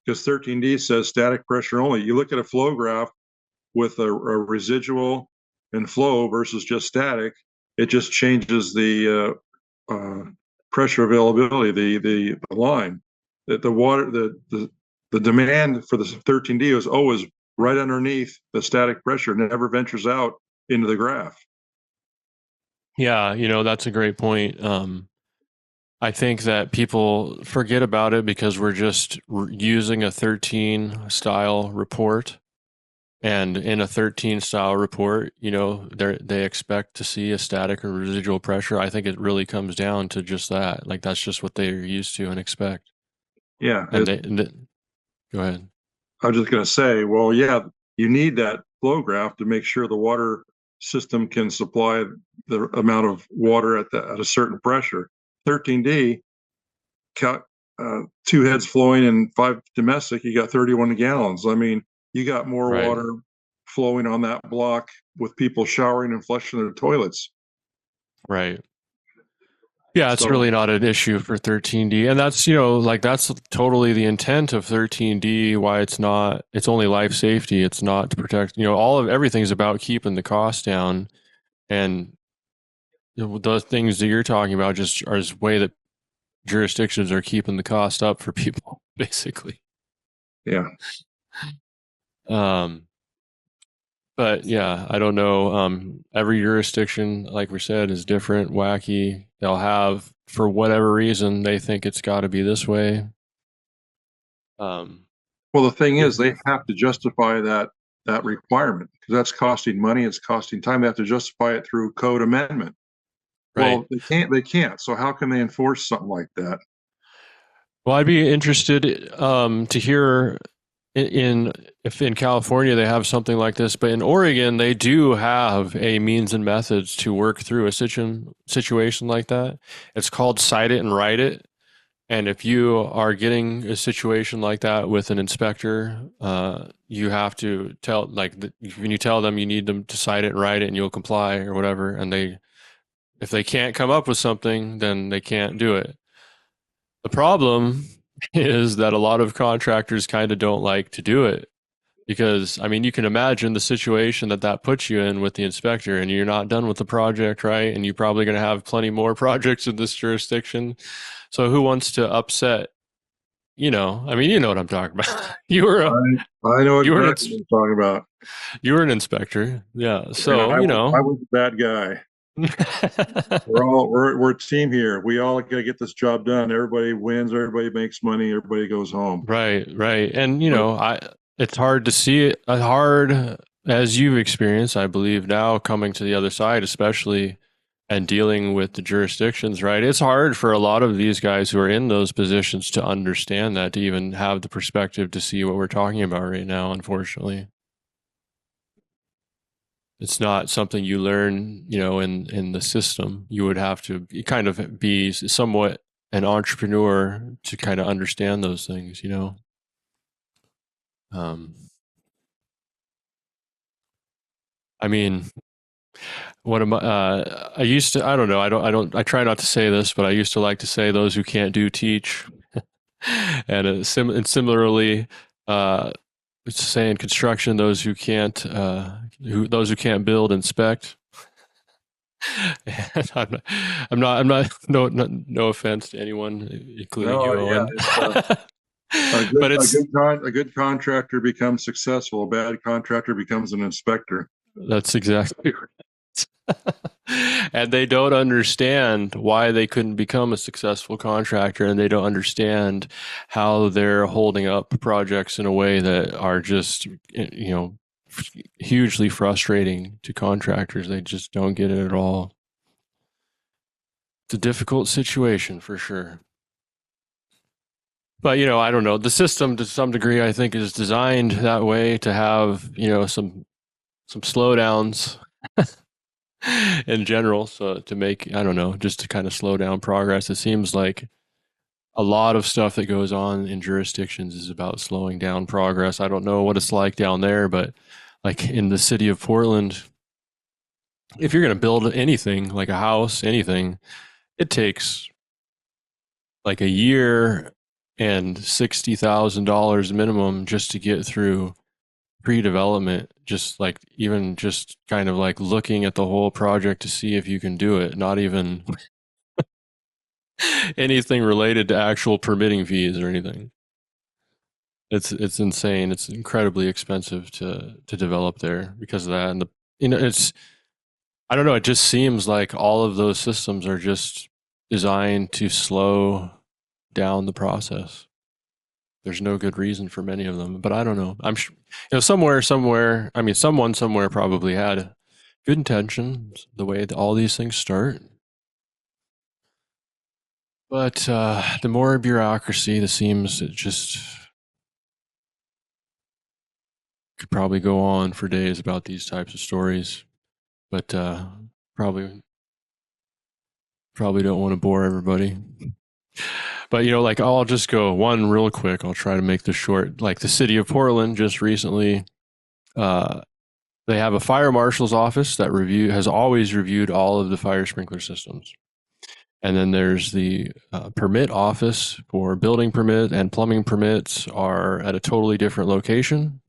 Because 13D says static pressure only. You look at a flow graph with a residual and flow versus just static, it just changes the pressure availability, the line. That the water, the demand for the 13D is always right underneath the static pressure, never ventures out into the graph. Yeah, that's a great point. I think that people forget about it because we're just using a 13 style report. And in a 13 style report, they expect to see a static or residual pressure. I think it really comes down to just that. Like, that's just what they're used to and expect. Yeah. Go ahead. I was just going to say, well, yeah, you need that flow graph to make sure the water system can supply the amount of water at a certain pressure. 13D, 2 heads flowing and 5 domestic, you got 31 gallons. I mean, you got more Right. water flowing on that block with people showering and flushing their toilets. Right. Yeah, it's So- really not an issue for 13D. And that's, that's totally the intent of 13D, why it's only life safety. It's not to protect, everything's about keeping the cost down. And those things that you're talking about just are the way that jurisdictions are keeping the cost up for people, basically. Yeah. But yeah, I don't know. Every jurisdiction, like we said, is different, wacky. They'll have, for whatever reason, they think it's got to be this way. Well, the thing is, they have to justify that requirement because that's costing money. It's costing time. They have to justify it through code amendment. Right. Well, they can't. So how can they enforce something like that? Well, I'd be interested to hear if in California they have something like this, but in Oregon they do have a means and methods to work through a situation like that. It's called cite it and write it. And if you are getting a situation like that with an inspector, you have to tell, when you tell them you need them to cite it and write it, and you'll comply or whatever. And if they can't come up with something, then they can't do it. The problem is that a lot of contractors kind of don't like to do it because, you can imagine the situation that puts you in with the inspector, and you're not done with the project, right? And you're probably going to have plenty more projects in this jurisdiction. So who wants to upset, you know what I'm talking about. You were I know exactly what you're talking about. You were an inspector. Yeah. So, I was a bad guy. We're a team here. We all got to get this job done. Everybody wins. Everybody makes money. Everybody goes home. Right. And it's hard to see it. Hard as you've experienced, I believe, now coming to the other side, especially, and dealing with the jurisdictions. Right. It's hard for a lot of these guys who are in those positions to understand that, to even have the perspective to see what we're talking about right now. Unfortunately. It's not something you learn, in the system. You would have to kind of be somewhat an entrepreneur to kind of understand those things, what am I used to, I don't know. I try not to say this, but I used to like to say those who can't do teach. And similarly, it's saying construction, those who can't build, inspect. And I'm not. No offense to anyone, including you, Owen. A good contractor becomes successful. A bad contractor becomes an inspector. That's exactly right. And they don't understand why they couldn't become a successful contractor, and they don't understand how they're holding up projects in a way that are just, hugely frustrating to contractors. They just don't get it at all. It's a difficult situation for sure. But, I don't know. The system, to some degree, I think, is designed that way to have, some slowdowns in general. So to make, I don't know, just to kind of slow down progress. It seems like a lot of stuff that goes on in jurisdictions is about slowing down progress. I don't know what it's like down there, but like in the city of Portland, if you're going to build anything like a house, anything, it takes like a year and $60,000 minimum just to get through pre-development, just like even just kind of like looking at the whole project to see if you can do it, not even anything related to actual permitting fees or anything. It's insane. It's incredibly expensive to develop there because of that. And it's, I don't know, it just seems like all of those systems are just designed to slow down the process. There's no good reason for many of them, but I don't know. I'm sure, somewhere, I mean, someone somewhere probably had good intentions the way that all these things start. But the more bureaucracy, it seems it just could probably go on for days about these types of stories. But probably don't want to bore everybody. But like I'll just go one real quick. I'll try to make this short. Like the city of Portland just recently, they have a fire marshal's office that has always reviewed all of the fire sprinkler systems. And then there's the permit office for building permit and plumbing permits are at a totally different location.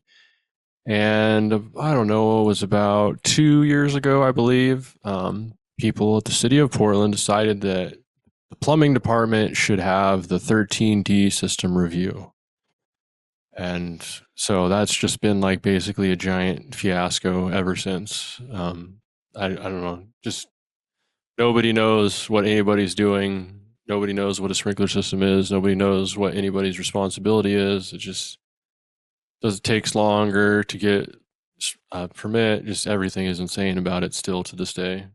And I don't know, it was about 2 years ago, I believe, people at the city of Portland decided that the plumbing department should have the 13D system review. And so that's just been like basically a giant fiasco ever since. I don't know, just nobody knows what anybody's doing. Nobody knows what a sprinkler system is. Nobody knows what anybody's responsibility is. It takes longer to get a permit. Just everything is insane about it still to this day.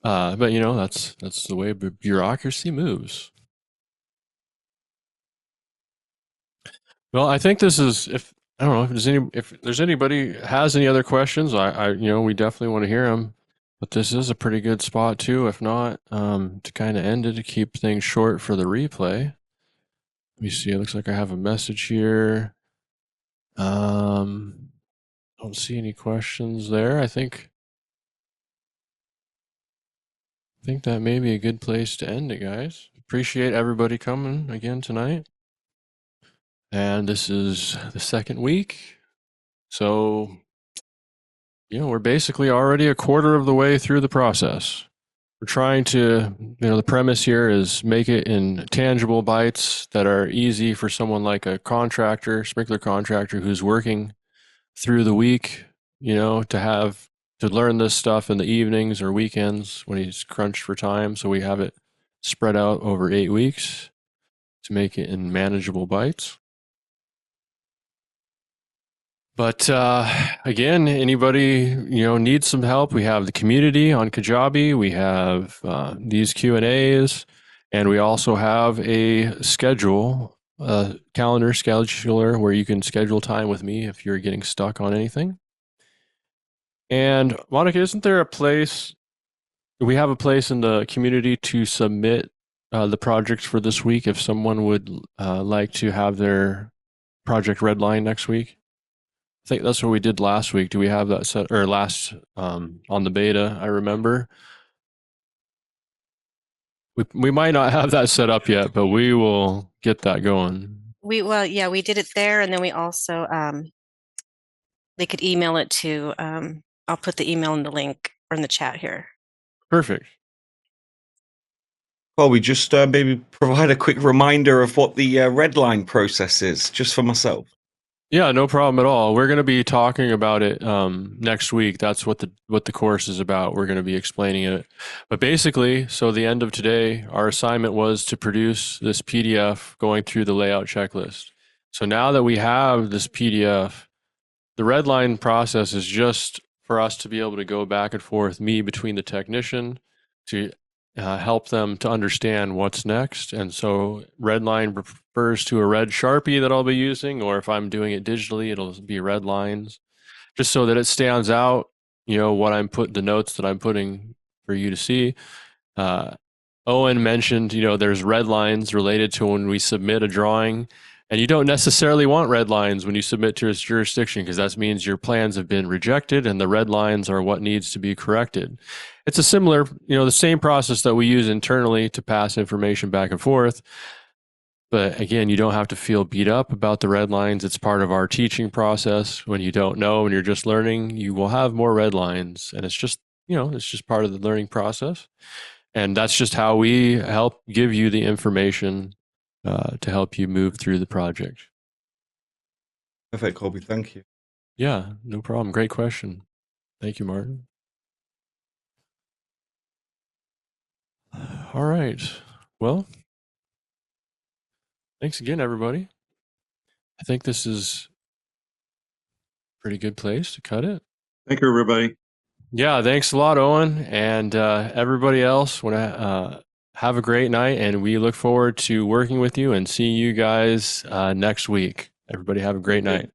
But that's the way bureaucracy moves. Well, I think this is, if I don't know if there's anybody has any other questions, we definitely want to hear them. But this is a pretty good spot too. If not, to kind of end it, to keep things short for the replay. Let me see. It looks like I have a message here. Don't see any questions there. I think that may be a good place to end it, guys. Appreciate everybody coming again tonight. And this is the second week. So, we're basically already a quarter of the way through the process. We're trying to, the premise here is make it in tangible bites that are easy for someone like a sprinkler contractor who's working through the week, to learn this stuff in the evenings or weekends when he's crunched for time. So we have it spread out over 8 weeks to make it in manageable bites. But again, anybody needs some help, we have the community on Kajabi. We have these Q&As, and we also have a calendar scheduler where you can schedule time with me if you're getting stuck on anything. And Monica, isn't there a place? We have a place in the community to submit the projects for this week if someone would like to have their project redline next week. I think that's what we did last week. Do we have that set, or last on the beta? I remember. We might not have that set up yet, but we will get that going. We did it there, and then we also they could email it to. I'll put the email in the link or in the chat here. Perfect. Well, we just maybe provide a quick reminder of what the redline process is, just for myself. Yeah, no problem at all. We're going to be talking about it next week. That's what the course is about. We're going to be explaining it. But basically, so the end of today, our assignment was to produce this PDF going through the layout checklist. So now that we have this PDF, the redline process is just for us to be able to go back and forth, me between the technician, to help them to understand what's next. And so redline refers to a red Sharpie that I'll be using, or if I'm doing it digitally, it'll be red lines, just so that it stands out, the notes that I'm putting for you to see. Owen mentioned, there's red lines related to when we submit a drawing. And you don't necessarily want red lines when you submit to a jurisdiction, because that means your plans have been rejected and the red lines are what needs to be corrected. It's a similar, the same process that we use internally to pass information back and forth. But again, you don't have to feel beat up about the red lines. It's part of our teaching process. When you don't know and you're just learning, you will have more red lines. And it's just, it's just part of the learning process. And that's just how we help give you the information to help you move through the project. Perfect, Colby. Thank you. Yeah, no problem. Great question. Thank you, Martin. All right. Well, thanks again, everybody. I think this is a pretty good place to cut it. Thank you, everybody. Yeah, thanks a lot, Owen. And everybody else, want to have a great night. And we look forward to working with you and seeing you guys next week. Everybody have a great night.